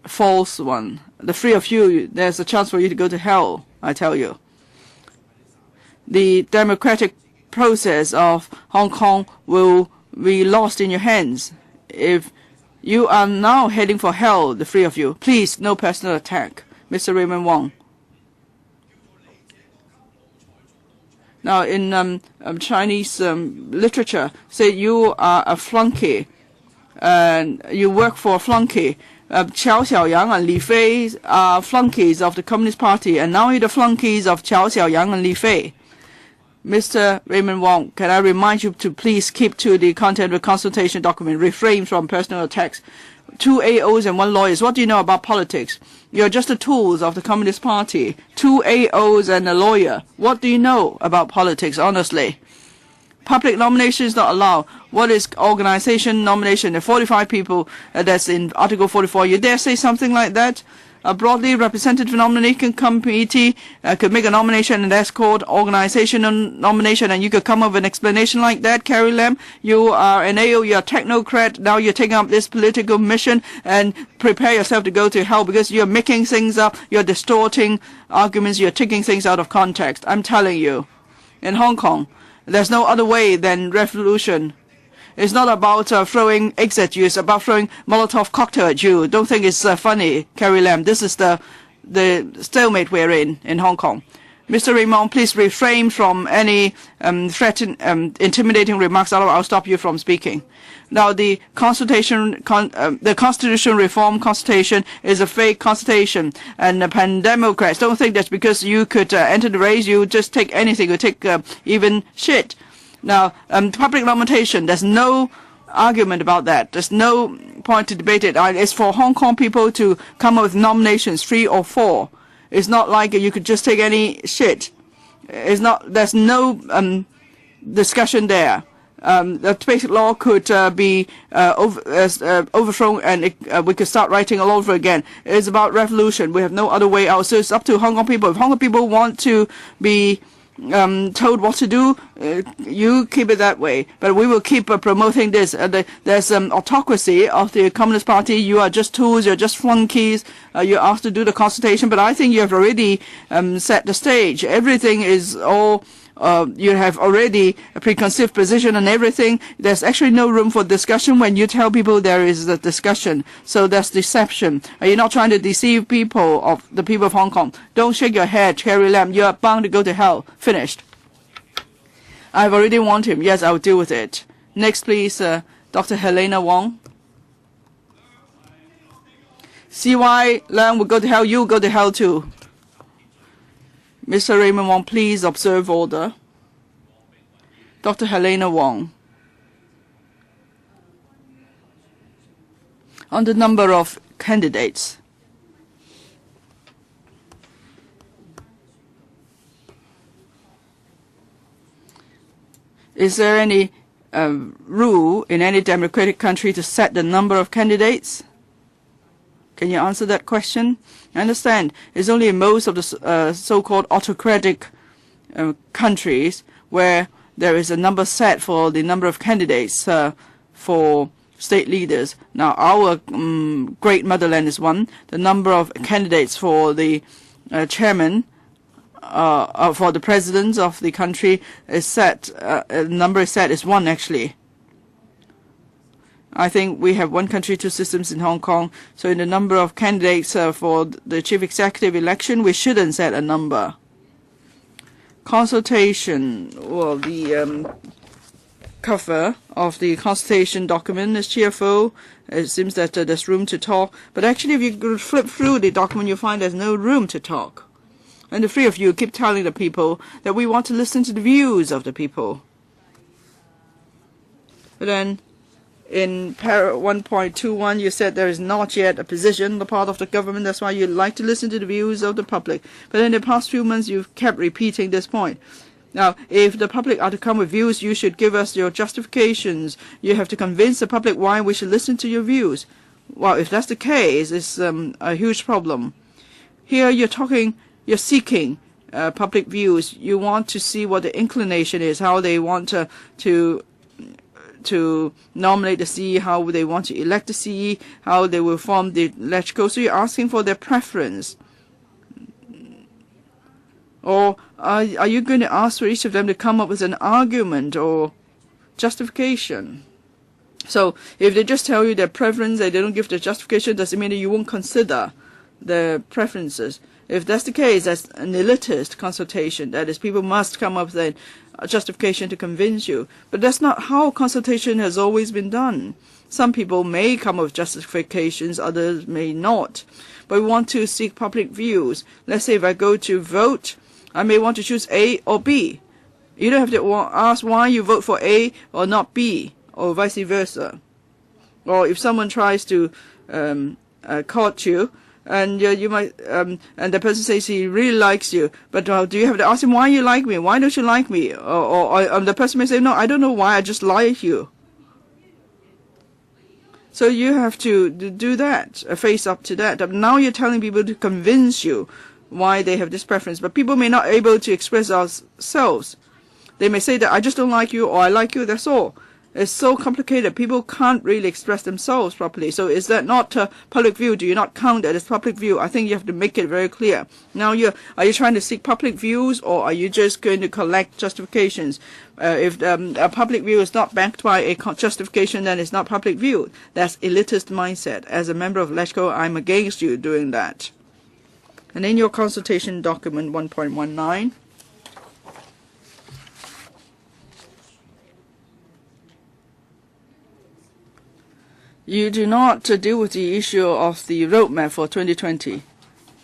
false one. The three of you, there's a chance for you to go to hell, I tell you. The democratic process of Hong Kong will be lost in your hands. If you are now heading for hell, the three of you, please, no personal attack. Mr. Raymond Wong. Now, in Chinese literature, say you are a flunky, and you work for a flunky. Qiao Xiaoyang and Li Fei are flunkies of the Communist Party, and now you're the flunkies of Qiao Xiaoyang and Li Fei. Mr. Raymond Wong, can I remind you to please keep to the content of the consultation document, refrain from personal attacks. 2 AOs and 1 lawyer. What do you know about politics? You're just the tools of the Communist Party. 2 AOs and a lawyer. What do you know about politics, honestly? Public nomination is not allowed. What is organization nomination? The 45 people that's in Article 44. You dare say something like that? A broadly representative nomination committee could make a nomination, and that's called organizational nomination, and you could come up with an explanation like that. Carrie Lam, you are an AO, you're a technocrat, now you're taking up this political mission, and prepare yourself to go to hell because you're making things up, you're distorting arguments, you're taking things out of context. I'm telling you, in Hong Kong, there's no other way than revolution. It's not about throwing eggs at you. It's about throwing Molotov cocktail at you. Don't think it's funny, Carrie Lam. This is the stalemate we're in Hong Kong. Mr. Raymond, please refrain from any intimidating remarks. I'll stop you from speaking. Now, the constitution reform consultation is a fake consultation, and the pan-democrats don't think that's because you could enter the race. You just take anything. You take even shit. Now, public nomination, there's no argument about that. There's no point to debate it. It's for Hong Kong people to come up with nominations, 3 or 4. It's not like you could just take any shit. It's not. There's no discussion there. The basic law could be overthrown, and we could start writing all over again. It's about revolution. We have no other way out. So it's up to Hong Kong people. If Hong Kong people want to be told what to do, you keep it that way. But we will keep promoting this. There's autocracy of the Communist Party. You are just tools. You're just flunkies. You're asked to do the consultation. But I think you have already set the stage. Everything is all. You have already a preconceived position on everything. There's actually no room for discussion when you tell people there is a discussion. So that's deception. Are you not trying to deceive people the people of Hong Kong? Don't shake your head, Carrie Lam. You are bound to go to hell. Finished. I've already warned him. Yes, I'll deal with it. Next, please, Dr. Helena Wong. CY Lam will go to hell. You will go to hell too. Mr. Raymond Wong, please observe order. Dr. Helena Wong. On the number of candidates. Is there any rule in any democratic country to set the number of candidates? Can you answer that question? I understand it's only in most of the so-called autocratic countries where there is a number set for the number of candidates for state leaders. Now, our great motherland is one. The number of candidates for the chairman, for the president of the country is set. The number is set is 1 actually. I think we have 1 country, 2 systems in Hong Kong. So in the number of candidates for the chief executive election, we shouldn't set a number. Consultation. Well, the cover of the consultation document is cheerful. It seems that there's room to talk. But actually, if you flip through the document, you find there's no room to talk. And the 3 of you keep telling the people that we want to listen to the views of the people. But then, in para 1.21, you said there is not yet a position on the part of the government. That's why you like to listen to the views of the public. But in the past few months, you've kept repeating this point. Now, if the public are to come with views, you should give us your justifications. You have to convince the public why we should listen to your views. Well, if that's the case, it's a huge problem. Here, you're seeking public views. You want to see what the inclination is, how they want to nominate the CE, how they want to elect the CE, how they will form the electrical. So you're asking for their preference. Or are you going to ask for each of them to come up with an argument or justification? So if they just tell you their preference and they don't give the justification, does it mean that you won't consider their preferences? If that's the case, that's an elitist consultation. That is, people must come up with a justification to convince you. But that's not how consultation has always been done. Some people may come up with justifications, others may not. But we want to seek public views. Let's say if I go to vote, I may want to choose A or B. You don't have to ask why you vote for A or not B, or vice versa. or if someone tries to court you, and you might, and the person says he really likes you, but do you have to ask him why you like me? Why don't you like me? Or the person may say, no, I don't know why, I just like you. So you have to do that, face up to that. Now you're telling people to convince you why they have this preference, but people may not be able to express ourselves. They may say that I just don't like you, or I like you, that's all. It's so complicated. People can't really express themselves properly. So is that not public view? Do you not count that as public view? I think you have to make it very clear. Now, are you trying to seek public views, or are you just going to collect justifications? If a public view is not backed by a justification, then it's not public view. That's elitist mindset. As a member of LegCo, I'm against you doing that. And in your consultation document 1.19, you do not deal with the issue of the roadmap for 2020.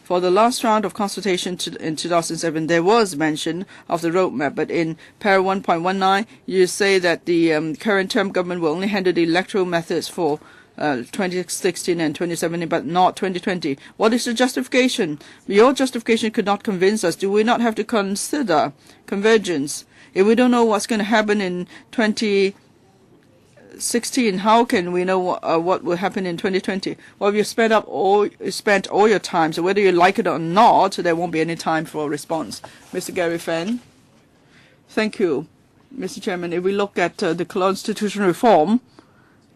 For the last round of consultation in 2007, there was mention of the roadmap, but in para 1.19, you say that the current term government will only handle the electoral methods for 2016 and 2017, but not 2020. What is the justification? Your justification could not convince us. Do we not have to consider convergence? If we don't know what's going to happen in 2016, how can we know what will happen in 2020? Well, you spent all your time, so whether you like it or not, there won't be any time for a response. Mr. Gary Fan. Thank you, Mr. Chairman. If we look at the constitutional reform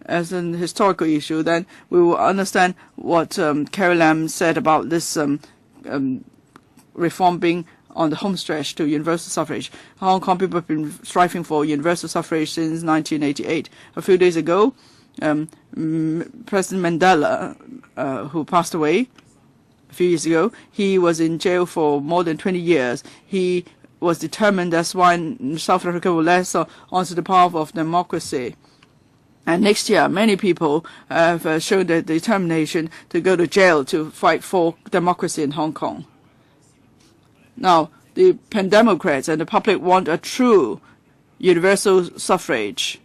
as an historical issue, then we will understand what Carrie Lam said about this reform being on the home stretch to universal suffrage. Hong Kong people have been striving for universal suffrage since 1988. A few days ago, President Mandela, who passed away a few years ago, he was in jail for more than 20 years. He was determined, that's why South Africa will let onto the path of democracy. And next year, many people have shown their determination to go to jail to fight for democracy in Hong Kong. Now, the pan-democrats and the public want a true universal suffrage.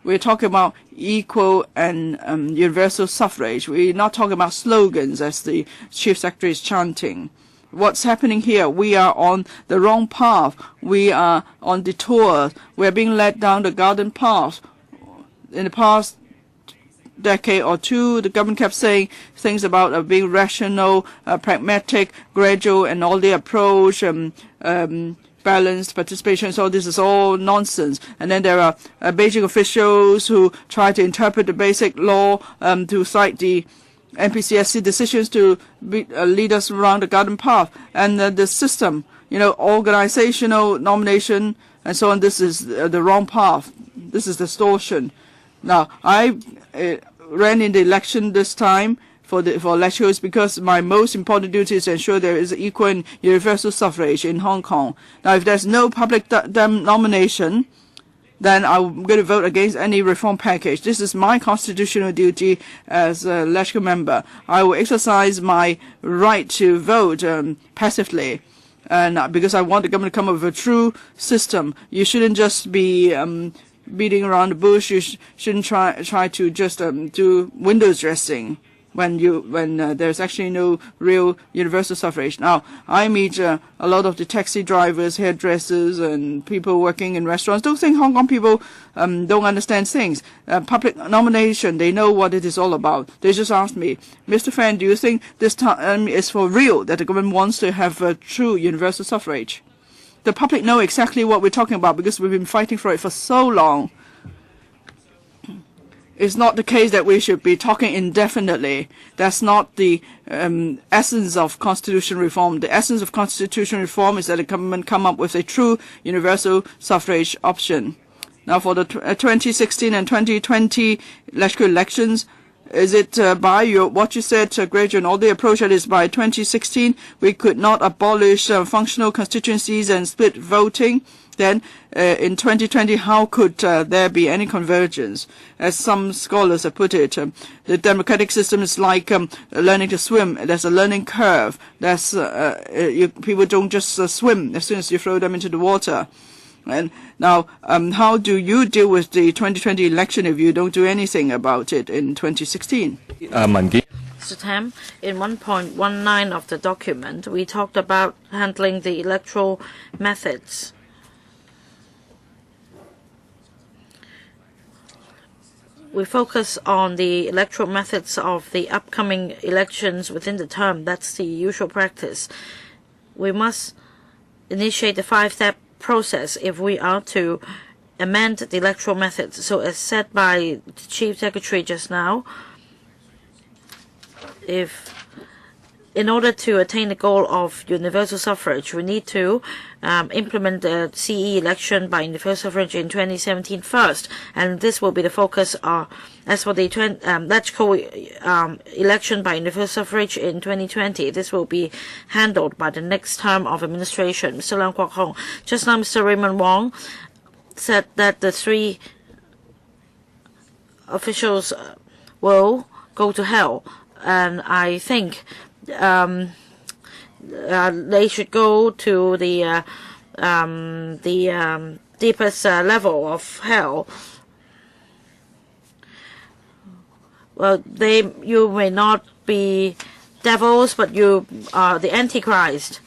We're talking about equal and universal suffrage. We're not talking about slogans, as the Chief Secretary is chanting. What's happening here? We are on the wrong path. We are on detour. We're being led down the garden path. In the past decade or two, the government kept saying things about being rational, pragmatic, gradual, and all the approach, balanced participation. So this is all nonsense. And then there are Beijing officials who try to interpret the basic law to cite the NPCSC decisions to lead us around the garden path. And the system, organizational nomination and so on, this is the wrong path. This is distortion. Now, I ran in the election this time for elections because my most important duty is to ensure there is equal and universal suffrage in Hong Kong. Now, if there's no public nomination, then I'm going to vote against any reform package. This is my constitutional duty as a LegCo member. I will exercise my right to vote passively. And because I want the government to come up with a true system. You shouldn't just be beating around the bush. You shouldn't try to just do window dressing when there's actually no real universal suffrage. Now, I meet a lot of the taxi drivers, hairdressers, and people working in restaurants. Don't think Hong Kong people don't understand things. Public nomination, they know what it is all about. They just asked me, Mr. Fan, do you think this time is for real that the government wants to have a true universal suffrage? The public know exactly what we're talking about because we've been fighting for it for so long. It's not the case that we should be talking indefinitely. That's not the essence of constitutional reform. The essence of constitutional reform is that the government come up with a true universal suffrage option. Now, for the 2016 and 2020 LegCo elections, is it by what you said, gradual, and all the approach that is by 2016, we could not abolish functional constituencies and split voting? Then in 2020, how could there be any convergence? As some scholars have put it, the democratic system is like learning to swim. There's a learning curve. People don't just swim as soon as you throw them into the water. And now, how do you deal with the 2020 election if you don't do anything about it in 2016? Mr. Tam, in 1.19 of the document, we talked about handling the electoral methods. We focus on the electoral methods of the upcoming elections within the term. That's the usual practice. We must initiate the 5-step process if we are to amend the electoral methods. So as said by the Chief Secretary just now, in order to attain the goal of universal suffrage, we need to implement the CE election by universal suffrage in 2017 first, and this will be the focus. As for the electrical election by universal suffrage in 2020, this will be handled by the next term of administration. Mr. Leung Kwok-hong, just now Mr. Raymond Wong said that the 3 officials will go to hell, and I think they should go to the deepest level of hell. Well, you may not be devils, but you are the Antichrist.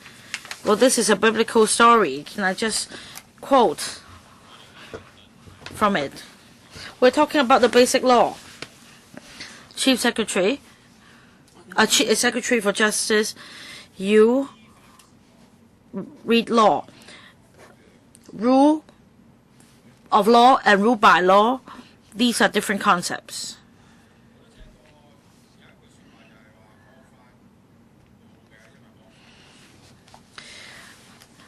Well, this is a biblical story. Can I just quote from it? We're talking about the basic law. Chief Secretary, Secretary for Justice, you read law. Rule of law and rule by law, these are different concepts.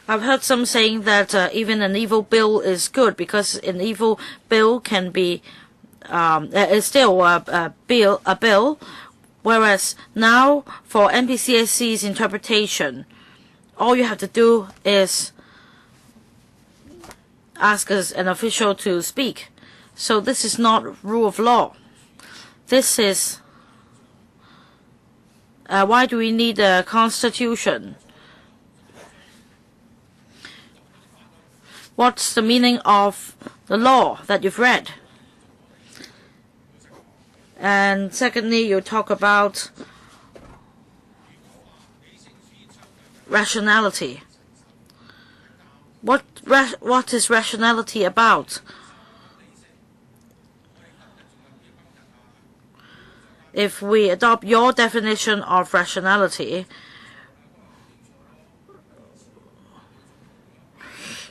I've heard some saying that even an evil bill is good because an evil bill can be is still a bill. Whereas now, for NPCSC's interpretation, all you have to do is ask an official to speak. So this is not rule of law. This is why do we need a constitution? What's the meaning of the law that you've read? And secondly, you talk about rationality. What is rationality about? If we adopt your definition of rationality,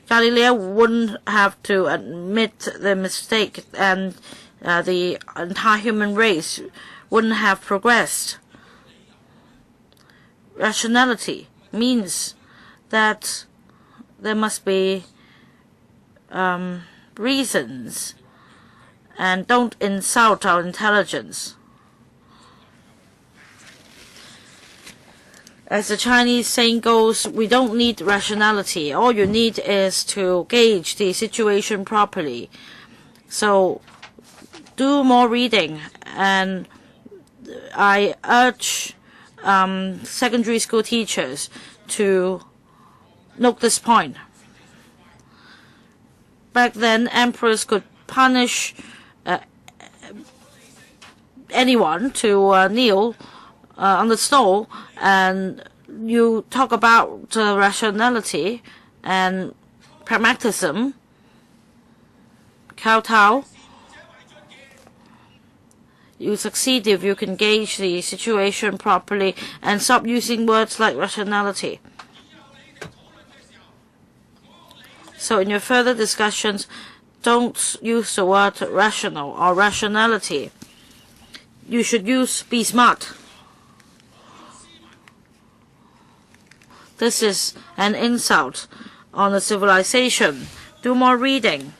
Galileo wouldn't have to admit the mistake, and the entire human race wouldn't have progressed. Rationality means that there must be reasons, and don't insult our intelligence. As the Chinese saying goes, we don't need rationality. All you need is to gauge the situation properly. So do more reading, and I urge secondary school teachers to note this point. Back then, emperors could punish anyone to kneel on the stone, and you talk about rationality and pragmatism, kowtow. You succeed if you can gauge the situation properly and stop using words like rationality. So in your further discussions, don't use the word rational or rationality. You should use be smart. This is an insult on a civilization. Do more reading.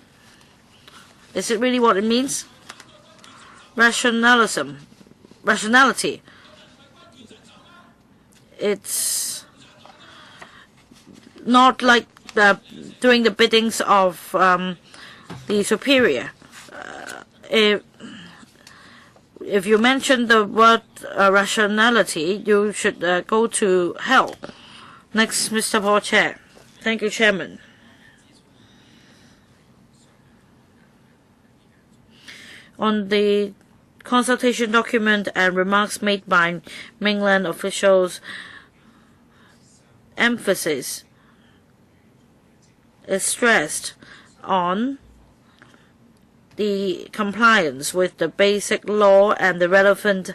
Is it really what it means? Rationality. It's not like doing the biddings of the superior. If you mention the word rationality, you should go to hell. Next, Mr. Paul Chair. Thank you, Chairman. On the consultation document and remarks made by mainland officials, emphasis is stressed on the compliance with the basic law and the relevant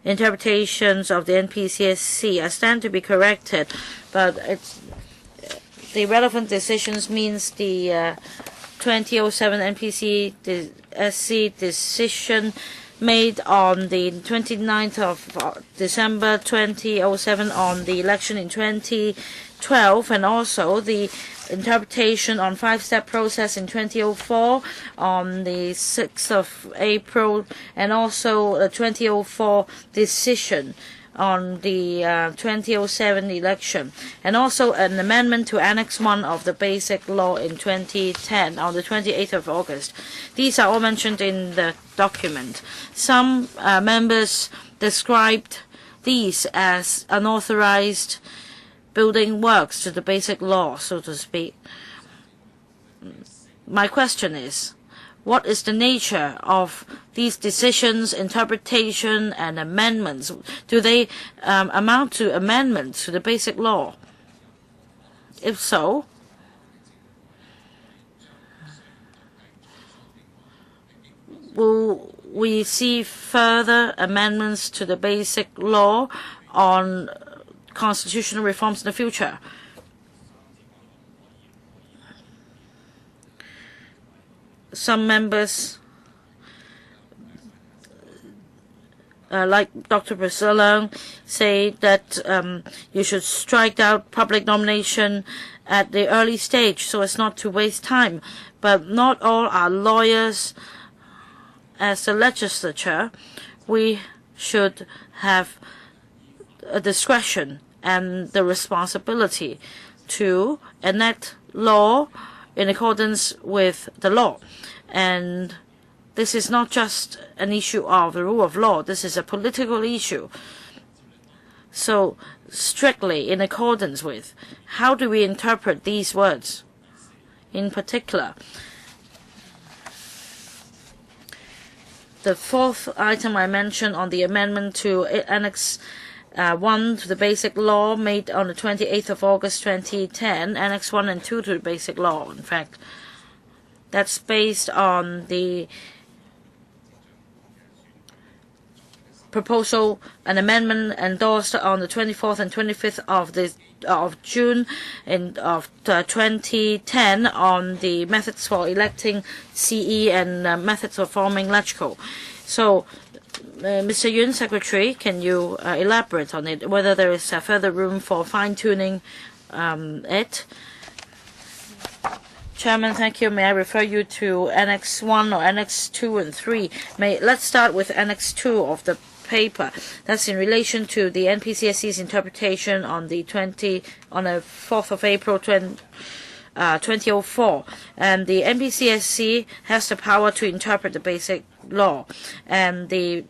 interpretations of the NPCSC. I stand to be corrected, but the relevant decisions means the 2007 NPCSC decision made on the 29th of December 2007 on the election in 2012, and also the interpretation on five-step process in 2004 on the 6th of April, and also the 2004 decision on the 2007 election, and also an amendment to Annex 1 of the Basic Law in 2010 on the 28th of August. These are all mentioned in the document. Some members described these as unauthorized building works to the Basic Law, so to speak. My question is, what is the nature of these decisions, interpretation, and amendments? Do they amount to amendments to the Basic Law? If so, will we see further amendments to the Basic Law on constitutional reforms in the future? Some members, like Dr. Priscilla, say that you should strike out public nomination at the early stage so as not to waste time. But not all are lawyers. As the legislature, we should have a discretion and the responsibility to enact law in accordance with the law. And this is not just an issue of the rule of law. This is a political issue. So strictly in accordance with, how do we interpret these words? In particular, the fourth item I mentioned on the amendment to Annex 1 to the Basic Law made on the 28th of August 2010, Annex 1 and 2 to the Basic Law, in fact. That's based on the proposal, an amendment endorsed on the 24th and 25th of June of 2010 on the methods for electing CE and methods for forming LegCo. So, Mr. Yun, Secretary, can you elaborate on it, whether there is further room for fine-tuning it? Chairman, thank you. May I refer you to Annex 1 or Annex 2 and 3? Let's start with Annex 2 of the paper. That's in relation to the NPCSC's interpretation on the 4th of April 2004. And the NPCSC has the power to interpret the Basic Law. And the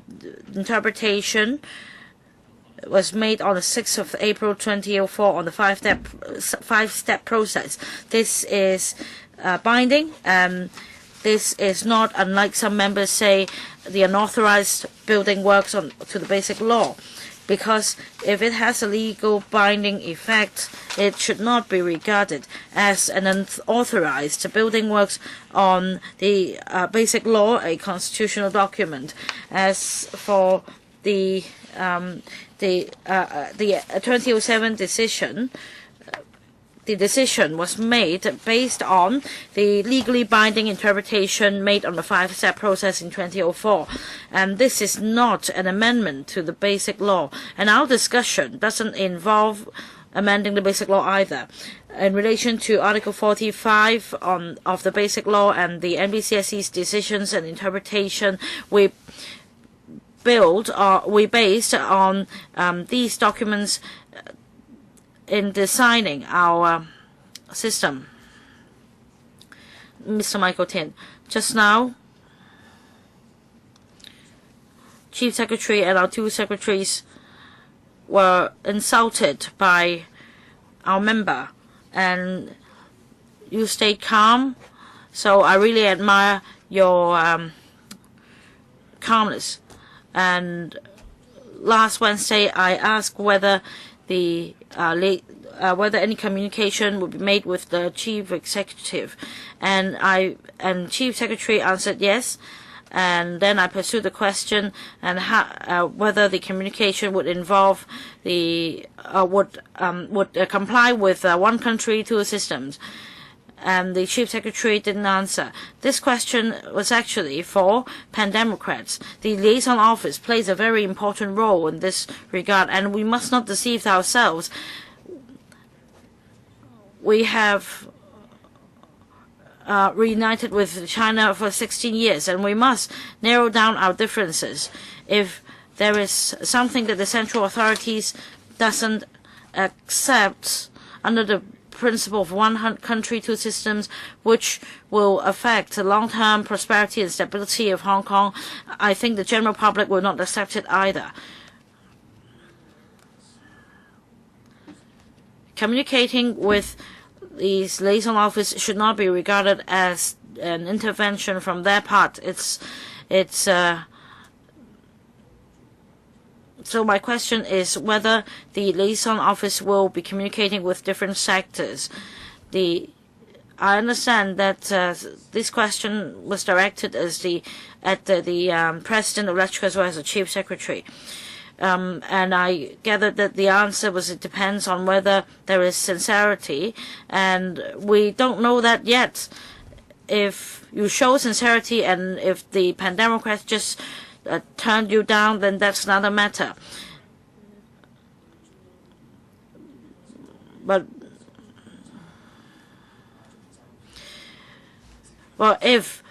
interpretation was made on the 6th of April 2004 on the five-step process. This is binding, and this is not, unlike some members say, the unauthorized building works to the Basic Law, because if it has a legal binding effect, it should not be regarded as an unauthorized building works on the Basic Law, a constitutional document. As for the 2007 decision, the decision was made based on the legally binding interpretation made on the five-step process in 2004. And this is not an amendment to the Basic Law. And our discussion doesn't involve amending the Basic Law either. In relation to Article 45 of the Basic Law and the NPCSC's decisions and interpretation, we based on these documents in designing our system. Mr. Michael Tin, just now, Chief Secretary and our two secretaries were insulted by our member, and you stayed calm. So I really admire your calmness. And last Wednesday, I asked whether whether any communication would be made with the chief executive, and chief secretary answered yes. And then I pursued the question and whether the communication would involve would comply with one country, two systems. And the chief secretary didn't answer. This question was actually for pan-democrats. The liaison office plays a very important role in this regard, and we must not deceive ourselves. We have reunited with China for 16 years, and we must narrow down our differences. If there is something that the central authorities doesn't accept under the principle of one country, two systems, which will affect the long-term prosperity and stability of Hong Kong, I think the general public will not accept it either. Communicating with the liaison office should not be regarded as an intervention from their part. So my question is whether the liaison office will be communicating with different sectors. I understand that this question was directed at the president of Electric as well as the chief secretary. And I gathered that the answer was it depends on whether there is sincerity, and we don't know that yet. If you show sincerity and if the pan-democrats just turned you down, then that's another matter. But if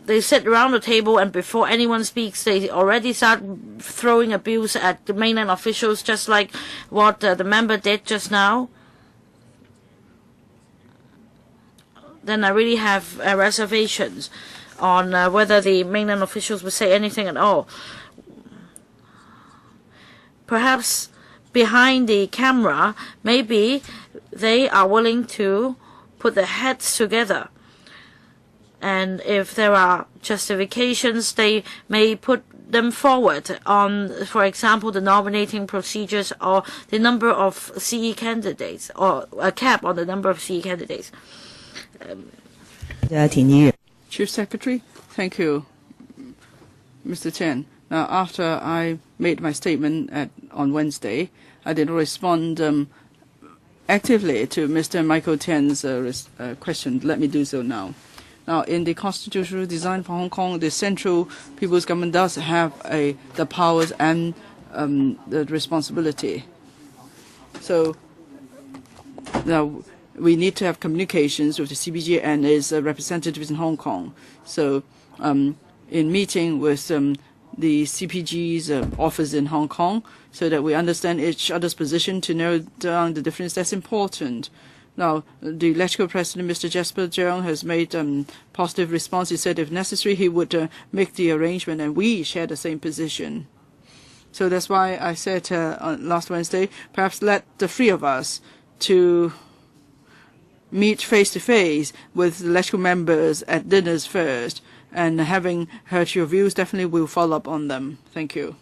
they sit around the table and before anyone speaks, they already start throwing abuse at the mainland officials, just like what the member did just now, then I really have reservations on whether the mainland officials will say anything at all. Perhaps behind the camera, maybe they are willing to put their heads together. And if there are justifications, they may put them forward on, for example, the nominating procedures or the number of CE candidates, or a cap on the number of CE candidates. Chief Secretary, thank you, Mr. Chen. Now, after I made my statement on Wednesday, I did respond actively to Mr. Michael Tian's question. Let me do so now. Now, in the constitutional design for Hong Kong, the central people's government does have the powers and the responsibility. So now we need to have communications with the CPG and its representatives in Hong Kong. So in meeting with the CPG's office in Hong Kong, so that we understand each other's position to narrow down the difference, that's important. Now, the electrical president, Mr. Jasper Cheung, has made positive response. He said if necessary, he would make the arrangement, and we share the same position. So that's why I said last Wednesday, perhaps let the three of us to meet face-to-face with electrical members at dinners first, and having heard your views, definitely we'll follow up on them. Thank you.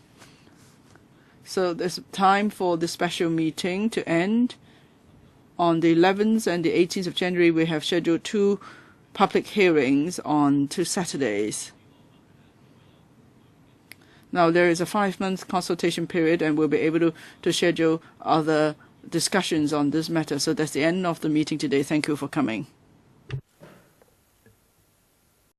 So there's time for the special meeting to end. On the 11th and the 18th of January, we have scheduled 2 public hearings on 2 Saturdays. Now, there is a 5-month consultation period, and we'll be able to schedule other discussions on this matter. So that's the end of the meeting today. Thank you for coming.